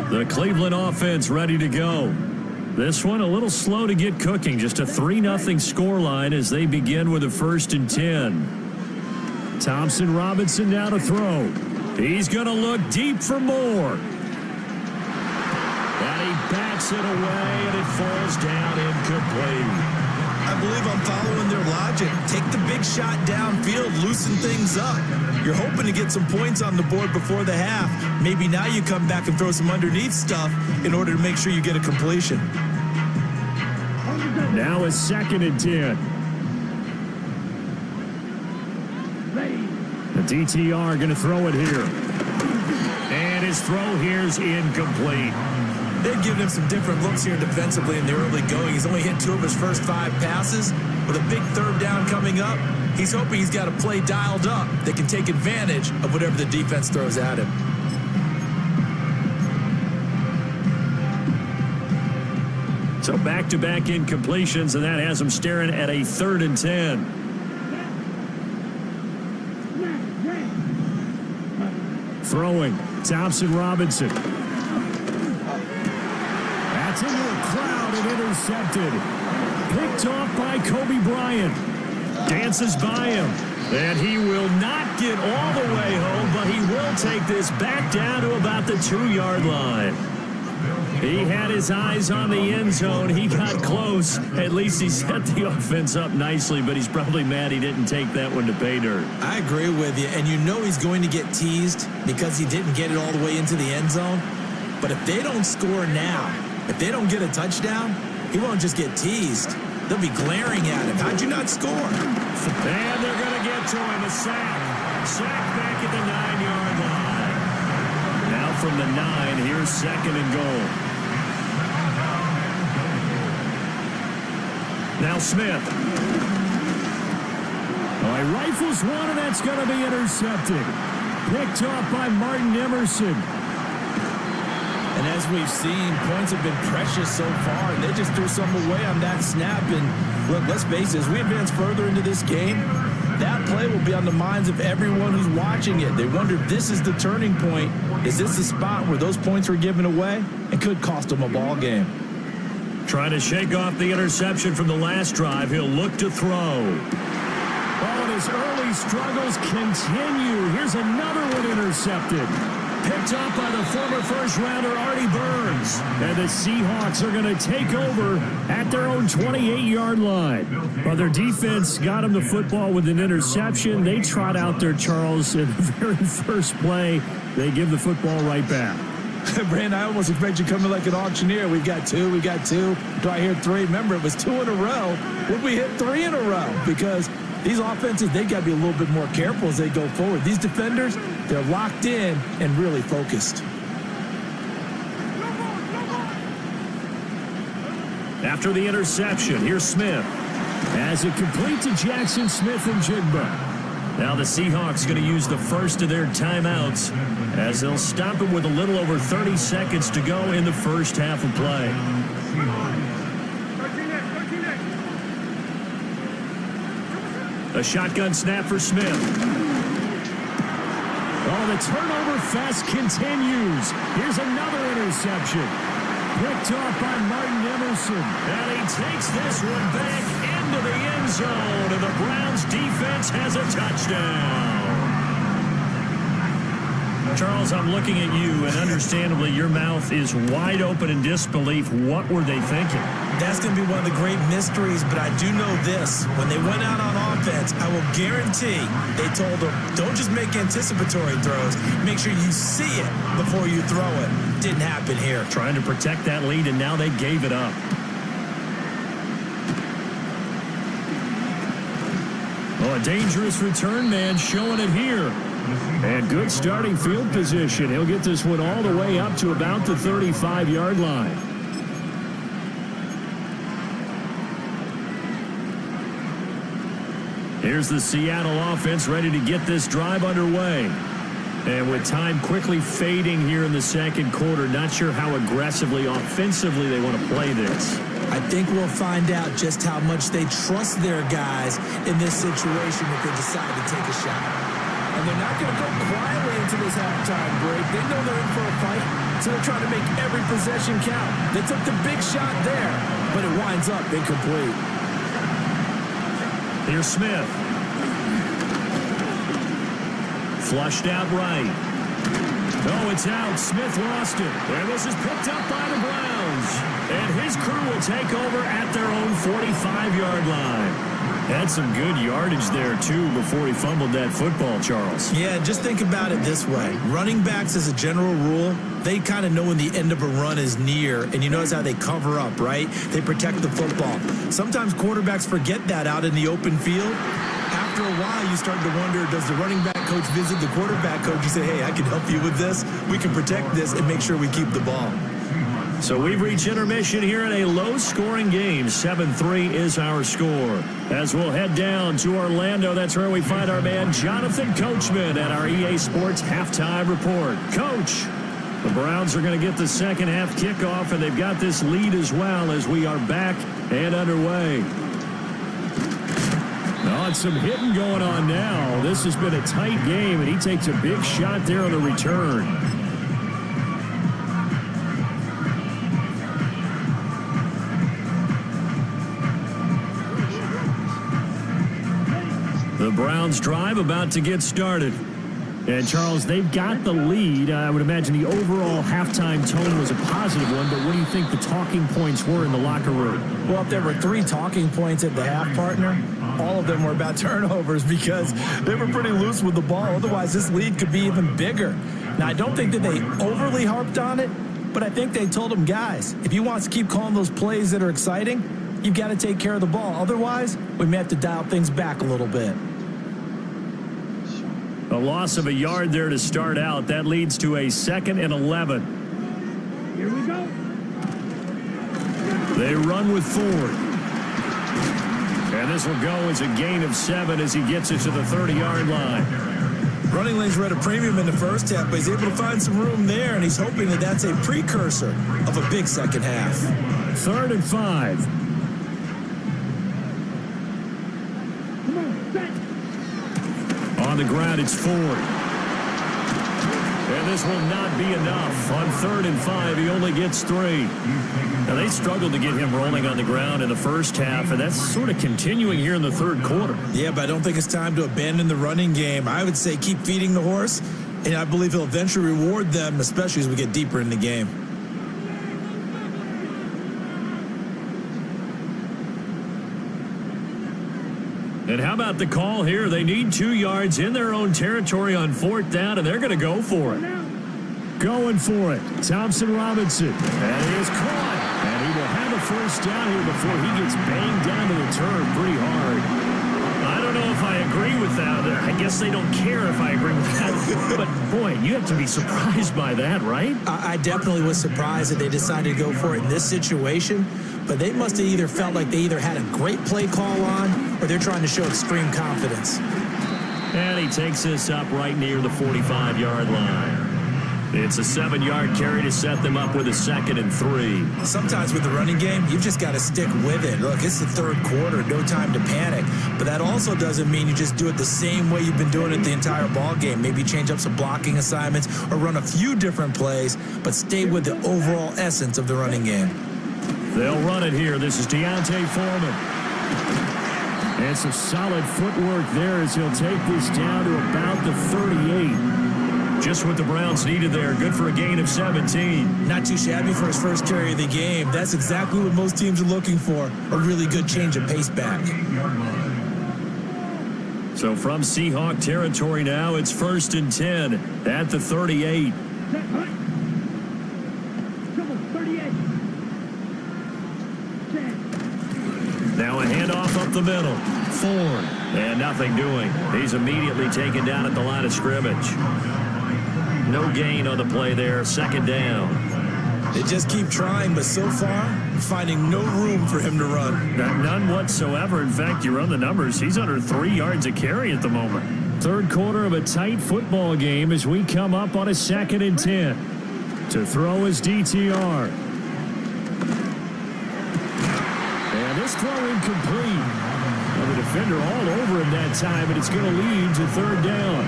The Cleveland offense ready to go. This one a little slow to get cooking. Just a 3-0 scoreline as they begin with a 1st and 10. Thompson Robinson now to throw. He's going to look deep for more. And he backs it away, and it falls down incomplete. I believe I'm following their logic. Take the big shot downfield, loosen things up. You're hoping to get some points on the board before the half. Maybe now you come back and throw some underneath stuff in order to make sure you get a completion. Now a 2nd and 10. The DTR going to throw it here. And his throw here's incomplete. They've given him some different looks here defensively in the early going. He's only hit 2 of his first 5 passes. With a big 3rd down coming up, he's hoping he's got a play dialed up that can take advantage of whatever the defense throws at him. So back-to-back incompletions, and that has him staring at a 3rd and 10. Throwing, Thompson Robinson. That's into the crowd and intercepted. Picked off by Kobe Bryant. Dances by him. And he will not get all the way home, but he will take this back down to about the 2-yard line. He had his eyes on the end zone. He got close. At least he set the offense up nicely, but he's probably mad he didn't take that one to pay dirt. I agree with you, and you know he's going to get teased because he didn't get it all the way into the end zone. But if they don't score now, if they don't get a touchdown, he won't just get teased. They'll be glaring at him. How'd you not score? And they're going to get to him. A sack. Sack back at the 9-yard line. Now from the 9, here's 2nd and goal. Now Smith. Oh, he rifles one, and that's going to be intercepted. Picked off by Martin Emerson. And as we've seen, points have been precious so far, and they just threw some away on that snap. And look, let's face it, as we advance further into this game, that play will be on the minds of everyone who's watching it. They wonder if this is the turning point. Is this the spot where those points were given away and could cost them a ball game? Trying to shake off the interception from the last drive. He'll look to throw. Oh, and his early struggles continue. Here's another one intercepted. Picked up by the former first-rounder Artie Burns. And the Seahawks are going to take over at their own 28-yard line. Well, their defense got them the football with an interception. They trot out there, Charles, in the very first play. They give the football right back. Brandon, I almost expect you coming like an auctioneer. We got two. Do I hear 3? Remember, it was 2 in a row. Would we hit 3 in a row? Because these offenses, they got to be a little bit more careful as they go forward. These defenders, they're locked in and really focused. After the interception, here's Smith. As it complete to Jackson Smith and Jigba. Now the Seahawks going to use the first of their timeouts as they'll stop it with a little over 30 seconds to go in the first half of play. A shotgun snap for Smith. Oh, the turnover fest continues. Here's another interception. Picked off by Martin Emerson. And he takes this one back into the end zone. And the Browns defense has a touchdown. Charles, I'm looking at you, and understandably, your mouth is wide open in disbelief. What were they thinking? That's going to be one of the great mysteries, but I do know this. When they went out on offense, I will guarantee they told them, don't just make anticipatory throws. Make sure you see it before you throw it. Didn't happen here. Trying to protect that lead, and now they gave it up. Oh, a dangerous return man showing it here. And good starting field position. He'll get this one all the way up to about the 35-yard line. Here's the Seattle offense ready to get this drive underway. And with time quickly fading here in the second quarter, not sure how aggressively, offensively they want to play this. I think we'll find out just how much they trust their guys in this situation if they decide to take a shot. And they're not going to go quietly into this halftime break. They know they're in for a fight, so they're trying to make every possession count. They took the big shot there, but it winds up incomplete. Here's Smith. Flushed out right. Oh, it's out. Smith lost it. And this is picked up by the Browns. And his crew will take over at their own 45-yard line. Had some good yardage there, too, before he fumbled that football, Charles. Yeah, just think about it this way. Running backs, as a general rule, they kind of know when the end of a run is near, and you notice how they cover up, right? They protect the football. Sometimes quarterbacks forget that out in the open field. After a while, you start to wonder, does the running back coach visit the quarterback coach and say, hey, I can help you with this. We can protect this and make sure we keep the ball. So we've reached intermission here in a low-scoring game. 7-3 is our score. As we'll head down to Orlando, that's where we find our man Jonathan Coachman at our EA Sports Halftime Report. Coach, the Browns are going to get the second half kickoff, and they've got this lead as well as we are back and underway. Oh, it's some hitting going on now. This has been a tight game, and he takes a big shot there on the return. The Browns drive about to get started. And, Charles, they've got the lead. I would imagine the overall halftime tone was a positive one, but what do you think the talking points were in the locker room? Well, if there were 3 talking points at the half, partner, all of them were about turnovers because they were pretty loose with the ball. Otherwise, this lead could be even bigger. Now, I don't think that they overly harped on it, but I think they told them, guys, if you want to keep calling those plays that are exciting, you've got to take care of the ball. Otherwise, we may have to dial things back a little bit. A loss of a yard there to start out. That leads to a 2nd and 11. Here we go. They run with Ford. And this will go as a gain of 7 as he gets it to the 30-yard line. Running lanes were at a premium in the first half, but he's able to find some room there, and he's hoping that that's a precursor of a big second half. 3rd and 5. Come on, set. On the ground, it's Ford. And this will not be enough. On 3rd and 5, he only gets 3. Now, they struggled to get him rolling on the ground in the first half, and that's sort of continuing here in the 3rd quarter. Yeah, but I don't think it's time to abandon the running game. I would say keep feeding the horse, and I believe he'll eventually reward them, especially as we get deeper in the game. And how about the call here? They need 2 yards in their own territory on 4th down, and they're going to go for it. Going for it. Thompson Robinson. And he is caught. And he will have a 1st down here before he gets banged down to the turf pretty hard. I don't know if I agree with that. I guess they don't care if I agree with that. But, boy, you have to be surprised by that, right? I definitely was surprised that they decided to go for it in this situation, but they must have either felt like they either had a great play call on or they're trying to show extreme confidence. And he takes this up right near the 45-yard line. It's a 7-yard carry to set them up with a 2nd and 3. Sometimes with the running game, you've just got to stick with it. Look, it's the 3rd quarter, no time to panic. But that also doesn't mean you just do it the same way you've been doing it the entire ball game. Maybe change up some blocking assignments or run a few different plays, but stay with the overall essence of the running game. They'll run it here. This is Deontay Foreman. And some solid footwork there as he'll take this down to about the 38. Just what the Browns needed there. Good for a gain of 17. Not too shabby for his first carry of the game. That's exactly what most teams are looking for. A really good change of pace back. So from Seahawk territory now, it's 1st and 10 at the 38. Set, right. Come on, 38. Set. Now a handoff up the middle. Ford. And nothing doing. He's immediately taken down at the line of scrimmage. No gain on the play there. 2nd down. They just keep trying, but so far, finding no room for him to run. None whatsoever. In fact, you run the numbers. He's under 3 yards a carry at the moment. 3rd quarter of a tight football game as we come up on a 2nd and 10. To throw is DTR. And this throw incomplete. Well, the defender all over him that time, but it's going to lead to 3rd down.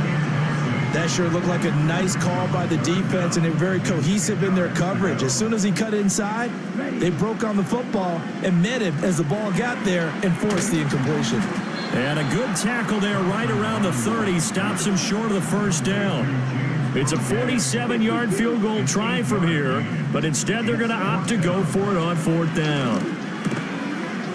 That sure looked like a nice call by the defense, and they're very cohesive in their coverage. As soon as he cut inside, they broke on the football and met him as the ball got there and forced the incompletion. And a good tackle there right around the 30. Stops him short of the 1st down. It's a 47-yard field goal try from here, but instead they're going to opt to go for it on 4th down.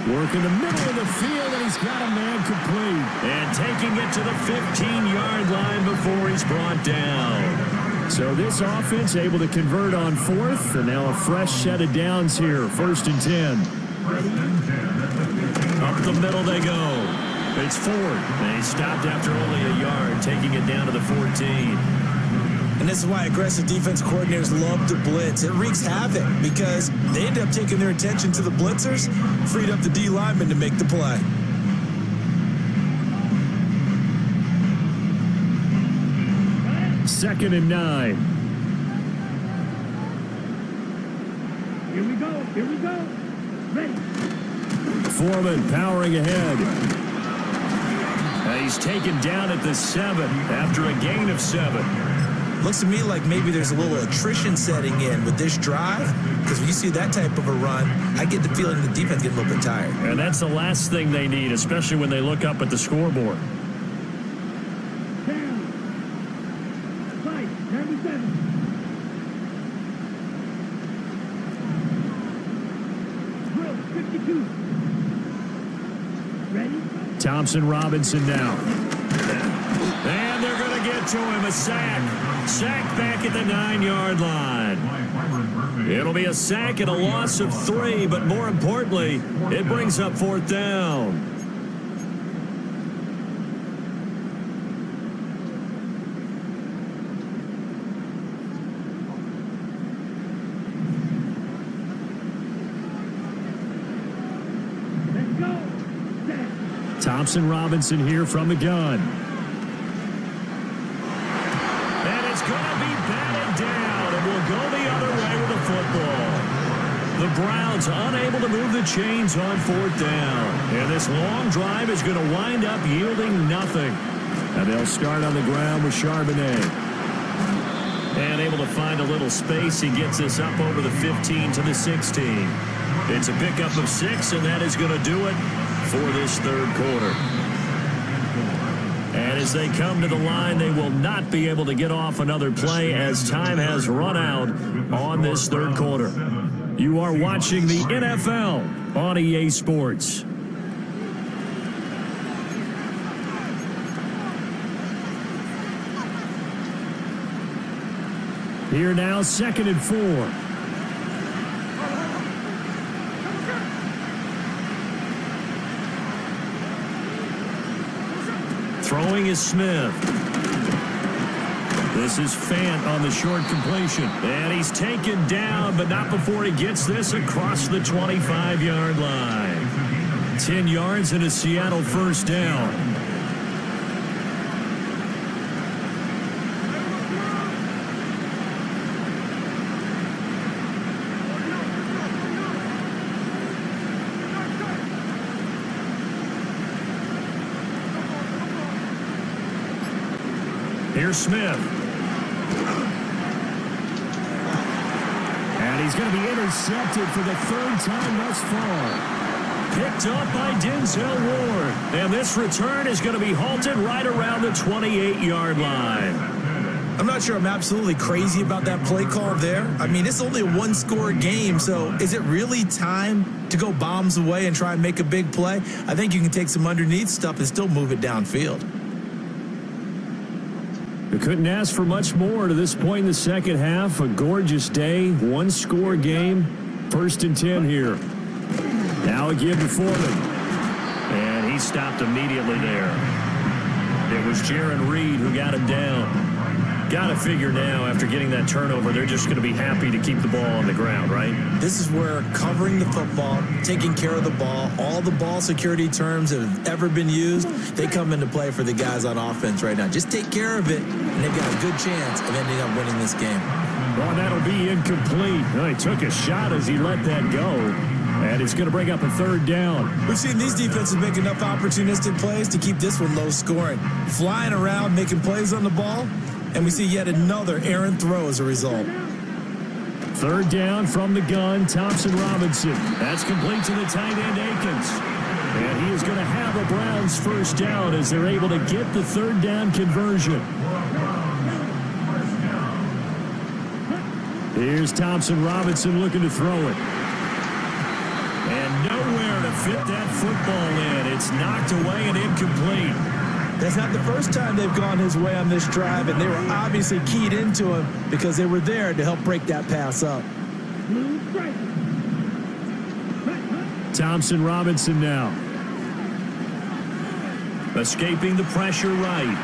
Work in the middle of the field, and he's got a man complete. And taking it to the 15-yard line before he's brought down. So this offense able to convert on 4th, and now a fresh set of downs here. 1st and 10. Up the middle they go. It's Ford, and he stopped after only a yard, taking it down to the 14. And this is why aggressive defense coordinators love to blitz. It wreaks havoc because they end up taking their attention to the blitzers, freed up the D lineman to make the play. Second and 9. Here we go. Here we go. Ready. Foreman powering ahead. And he's taken down at the 7 after a gain of 7. Looks to me like maybe there's a little attrition setting in with this drive, because when you see that type of a run, I get the feeling the defense getting a little bit tired. And that's the last thing they need, especially when they look up at the scoreboard. Drill 52. Ready? Thompson Robinson now. And they're going to get to him. A sack. Sack back at the 9-yard line. It'll be a sack and a loss of 3, but more importantly, it brings up 4th down. Let's go. Thompson Robinson here from the gun. And it's going to be batted down, and will go the other way with the football. The Browns unable to move the chains on 4th down. And this long drive is going to wind up yielding nothing. And they'll start on the ground with Charbonnet. And able to find a little space. He gets this up over the 15 to the 16. It's a pickup of 6, and that is going to do it for this 3rd quarter. And as they come to the line, they will not be able to get off another play as time has run out on this 3rd quarter. You are watching the NFL on EA Sports. Here now, 2nd and 4. Throwing is Smith. This is Fant on the short completion. And he's taken down, but not before he gets this across the 25-yard line. 10 yards and a Seattle 1st down. Here's Smith. And he's going to be intercepted for the 3rd time thus far. Picked up by Denzel Ward. And this return is going to be halted right around the 28-yard line. I'm not sure I'm absolutely crazy about that play call there. I mean, it's only a 1-score game, so is it really time to go bombs away and try and make a big play? I think you can take some underneath stuff and still move it downfield. We couldn't ask for much more to this point in the 2nd half. A gorgeous day, 1-score game. 1st and 10 here. Now a give to Foreman. And he stopped immediately there. It was Jaron Reed who got him down. Got to figure now, after getting that turnover, they're just going to be happy to keep the ball on the ground, right? This is where covering the football, taking care of the ball, all the ball security terms that have ever been used, they come into play for the guys on offense right now. Just take care of it, and they've got a good chance of ending up winning this game. Well, that'll be incomplete. Well, he took a shot as he let that go. And it's going to bring up a 3rd down. We've seen these defenses make enough opportunistic plays to keep this one low scoring. Flying around, making plays on the ball, and we see yet another errant throw as a result. 3rd down from the gun, Thompson Robinson. That's complete to the tight end, Akins. And he is going to have the Browns' 1st down as they're able to get the 3rd down conversion. Here's Thompson Robinson looking to throw it. And nowhere to fit that football in. It's knocked away and incomplete. That's not the first time they've gone his way on this drive, and they were obviously keyed into him because they were there to help break that pass up. Thompson Robinson now. Escaping the pressure right.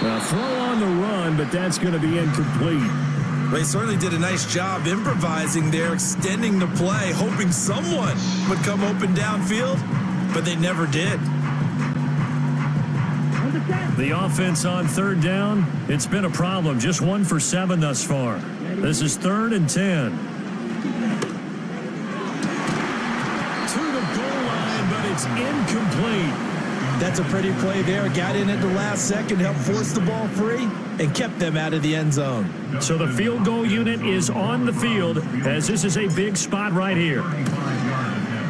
A throw on the run, but that's going to be incomplete. They certainly did a nice job improvising there, extending the play, hoping someone would come open downfield, but they never did. The offense on 3rd down, it's been a problem. Just 1 for 7 thus far. This is 3rd and 10. To the goal line, but it's incomplete. That's a pretty play there. Got in at the last second, helped force the ball free, and kept them out of the end zone. So the field goal unit is on the field as this is a big spot right here.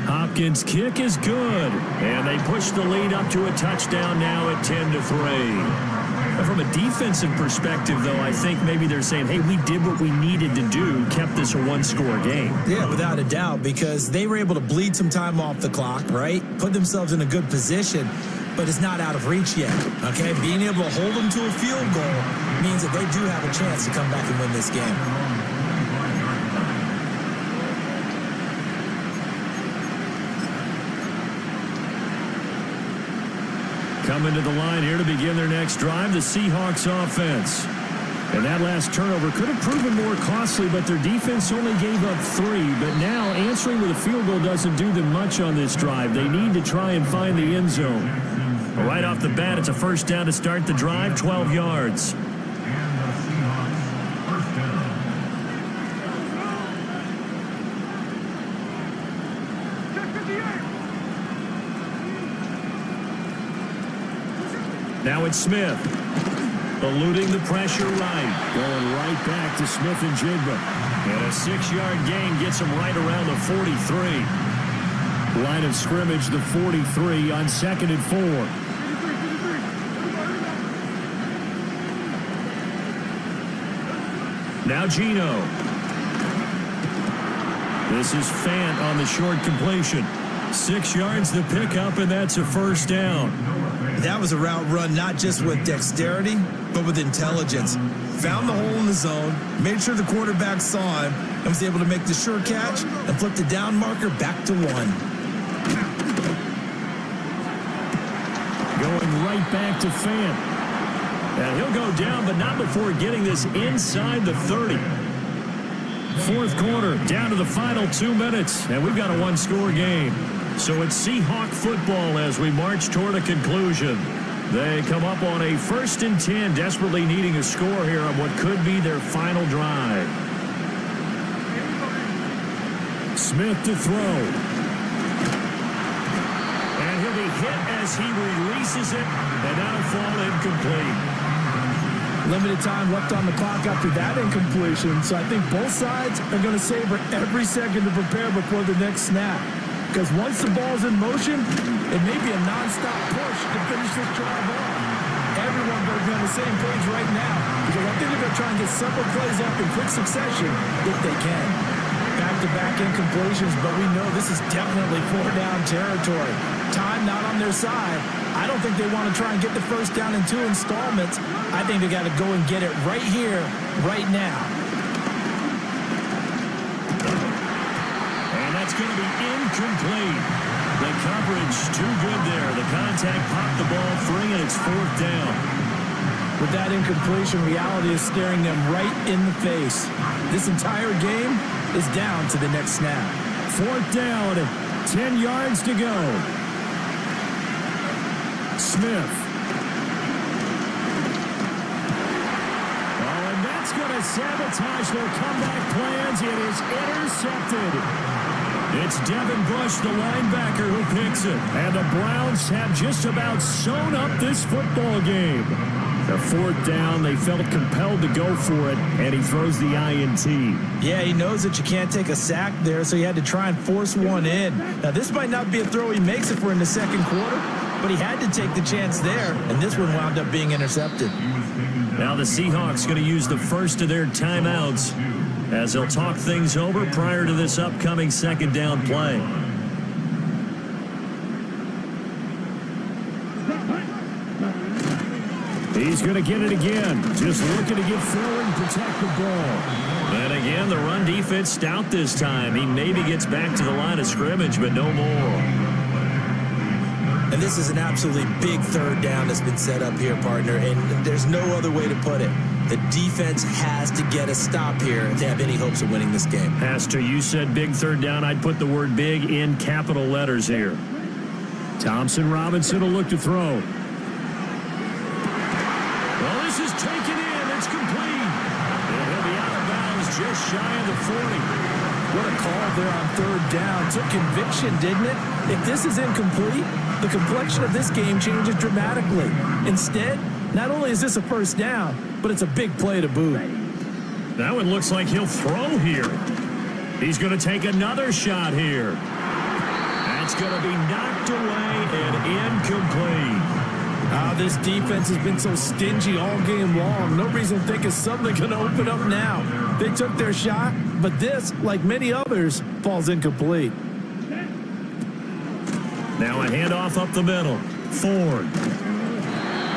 Hopkins' kick is good, and they push the lead up to a touchdown now at 10-3. From a defensive perspective, though, I think maybe they're saying, hey, we did what we needed to do, kept this a one-score game. Yeah, without a doubt, because they were able to bleed some time off the clock, right? Put themselves in a good position, but it's not out of reach yet, okay? Being able to hold them to a field goal means that they do have a chance to come back and win this game. Coming to the line here to begin their next drive, the Seahawks offense. And that last turnover could have proven more costly, but their defense only gave up 3. But now answering with a field goal doesn't do them much on this drive. They need to try and find the end zone. But right off the bat, it's a first down to start the drive, 12 yards. And the Seahawks first down. Now it's Smith. Eluding the pressure right. Going right back to Smith and Jigba. And a 6-yard gain gets him right around the 43. Line of scrimmage, the 43 on 2nd and 4. Now Geno. This is Fant on the short completion. 6 yards the pickup, and that's a first down. That was a route run not just with dexterity, but with intelligence. Found the hole in the zone, made sure the quarterback saw him, and was able to make the sure catch and flip the down marker back to 1. Going right back to Fant. And he'll go down, but not before getting this inside the 30. Fourth quarter, down to the final 2 minutes, and we've got a one-score game. So it's Seahawk football as we march toward a conclusion. They come up on a 1st and 10, desperately needing a score here on what could be their final drive. Smith to throw. And he'll be hit as he releases it, and that'll fall incomplete. Limited time left on the clock after that incompletion, so I think both sides are going to savor every second to prepare before the next snap. Because once the ball's in motion, it may be a nonstop push to finish this drive off. Everyone better be on the same page right now, because I think they're going to try and get several plays off in quick succession if they can. Back-to-back incompletions, but we know this is definitely 4-down territory. Time not on their side. I don't think they want to try and get the first down in 2 installments. I think they got to go and get it right here, right now. And that's going to be incomplete. The coverage too good there. The contact popped the ball free, and it's 4th down. With that incompletion, reality is staring them right in the face. This entire game is down to the next snap. 4th down, 10 yards to go. Smith. Oh, and that's going to sabotage their comeback plans. It is intercepted. It's Devin Bush, the linebacker, who picks it. And the Browns have just about sewn up this football game. The 4th down, they felt compelled to go for it, and he throws the INT. Yeah, he knows that you can't take a sack there, so he had to try and force one in. Now, this might not be a throw he makes if we're in the second quarter, but he had to take the chance there, and this one wound up being intercepted. Now the Seahawks going to use the first of their timeouts as they'll talk things over prior to this upcoming 2nd down play. He's going to get it again. Just looking to get forward and protect the ball. And again, the run defense stout this time. He maybe gets back to the line of scrimmage, but no more. And this is an absolutely big 3rd down that's been set up here, partner, and there's no other way to put it. The defense has to get a stop here if they have any hopes of winning this game. Pastor, you said big 3rd down. I'd put the word big in capital letters here. Thompson Robinson will look to throw. Well, this is taken in. It's complete. And he'll be out of bounds just shy of the 40. What a call there on 3rd down. Took conviction, didn't it? If this is incomplete, the complexion of this game changes dramatically. Instead, not only is this a first down, but it's a big play to boot. That one looks like he'll throw here. He's going to take another shot here. That's going to be knocked away and incomplete. This defense has been so stingy all game long. No reason to think it's suddenly going to open up now. They took their shot, but this, like many others, falls incomplete. Now a handoff up the middle. Ford.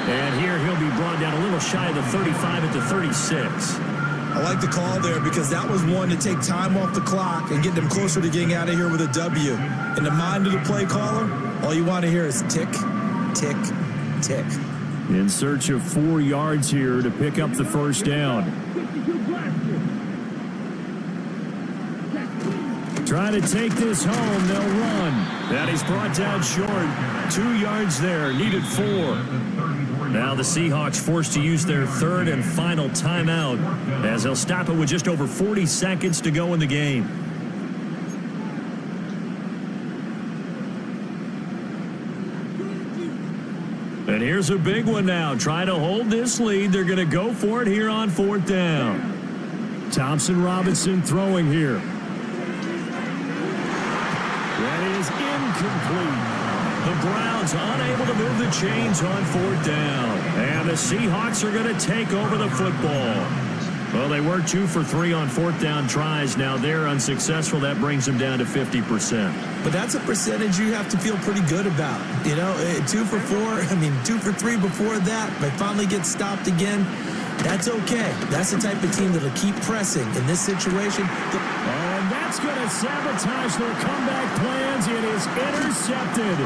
And here he'll be brought down a little shy of the 35 at the 36. I like the call there because that was one to take time off the clock and get them closer to getting out of here with a W. In the mind of the play caller, all you want to hear is tick, tick, tick. In search of 4 yards here to pick up the first down. Try to take this home. They'll run. That is brought down short. 2 yards there. Needed 4. Now the Seahawks forced to use their third and final timeout as they'll stop it with just over 40 seconds to go in the game. And here's a big one now. Trying to hold this lead. They're going to go for it here on 4th down. Thompson Robinson throwing here. That is incomplete. The Browns unable to move the chains on 4th down. And the Seahawks are going to take over the football. Well, they were 2 for 3 on 4th down tries. Now they're unsuccessful. That brings them down to 50%. But that's a percentage you have to feel pretty good about. You know, 2 for 2 for 3 before that. But finally get stopped again. That's okay. That's the type of team that'll keep pressing in this situation. And that's going to sabotage their comeback plans. It is intercepted.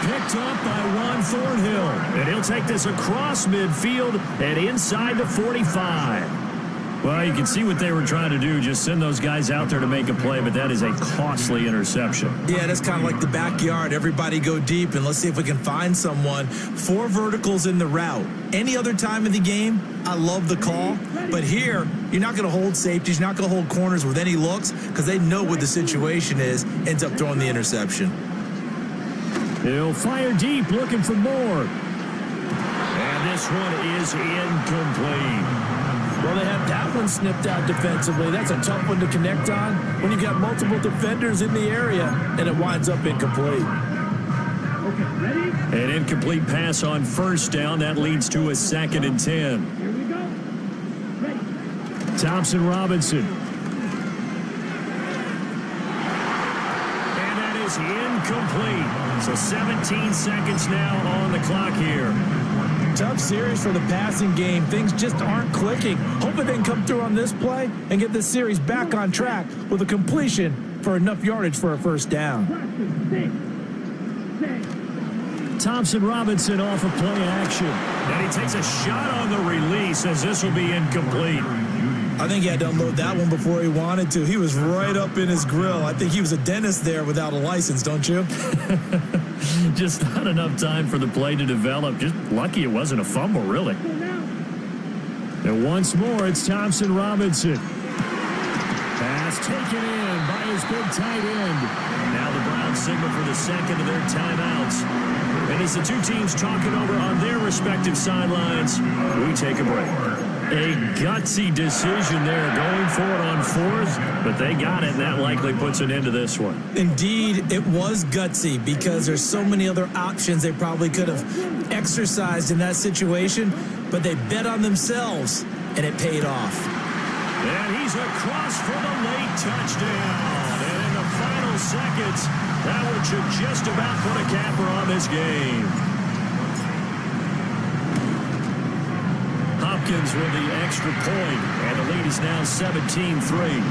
Picked up by Ron Thornhill. And he'll take this across midfield and inside the 45. Well, you can see what they were trying to do. Just send those guys out there to make a play, but that is a costly interception. Yeah, that's kind of like the backyard. Everybody go deep, and let's see if we can find someone. 4 verticals in the route. Any other time of the game, I love the call. But here, you're not going to hold safeties. You're not going to hold corners with any looks because they know what the situation is. Ends up throwing the interception. He'll fire deep, looking for more. And this one is incomplete. Well, they have that one snipped out defensively. That's a tough one to connect on when you've got multiple defenders in the area, and it winds up incomplete. An incomplete pass on 1st down. That leads to a 2nd and 10. Here we go. Ready. Thompson Robinson. Incomplete. So 17 seconds now on the clock here. Tough series for the passing game. Things just aren't clicking. Hoping they can come through on this play and get this series back on track with a completion for enough yardage for a 1st down. Thompson Robinson off of play action. And he takes a shot on the release as this will be incomplete. I think he had to unload that one before he wanted to. He was right up in his grill. I think he was a dentist there without a license, don't you? Just not enough time for the play to develop. Just lucky it wasn't a fumble, really. And once more, it's Thompson Robinson. Pass taken in by his big tight end. Now the Browns signal for the 2nd of their timeouts. And as the 2 teams talking over on their respective sidelines, we take a break. A gutsy decision there, going for it on 4th, but they got it, and that likely puts an end to this one. Indeed, it was gutsy because there's so many other options they probably could have exercised in that situation, but they bet on themselves, and it paid off. And he's across for the late touchdown. And in the final seconds, that one should just about put a capper on this game. Hopkins with the extra point, and the lead is now 17-3.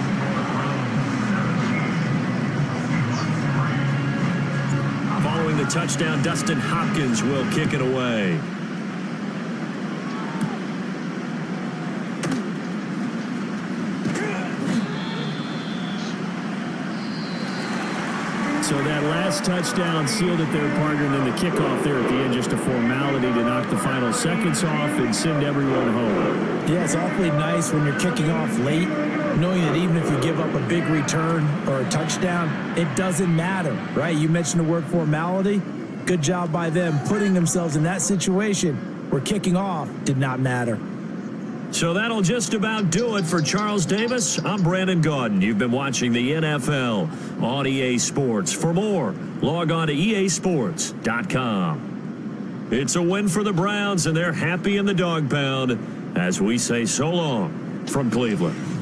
Following the touchdown, Dustin Hopkins will kick it away. So that last touchdown sealed it there, partner, and then the kickoff there at the end, just a formality to knock the final seconds off and send everyone home. Yeah, it's awfully nice when you're kicking off late, knowing that even if you give up a big return or a touchdown, it doesn't matter, right? You mentioned the word formality. Good job by them putting themselves in that situation where kicking off did not matter. So that'll just about do it for Charles Davis. I'm Brandon Gaudin. You've been watching the NFL on EA Sports. For more, log on to easports.com. It's a win for the Browns, and they're happy in the dog pound as we say so long from Cleveland.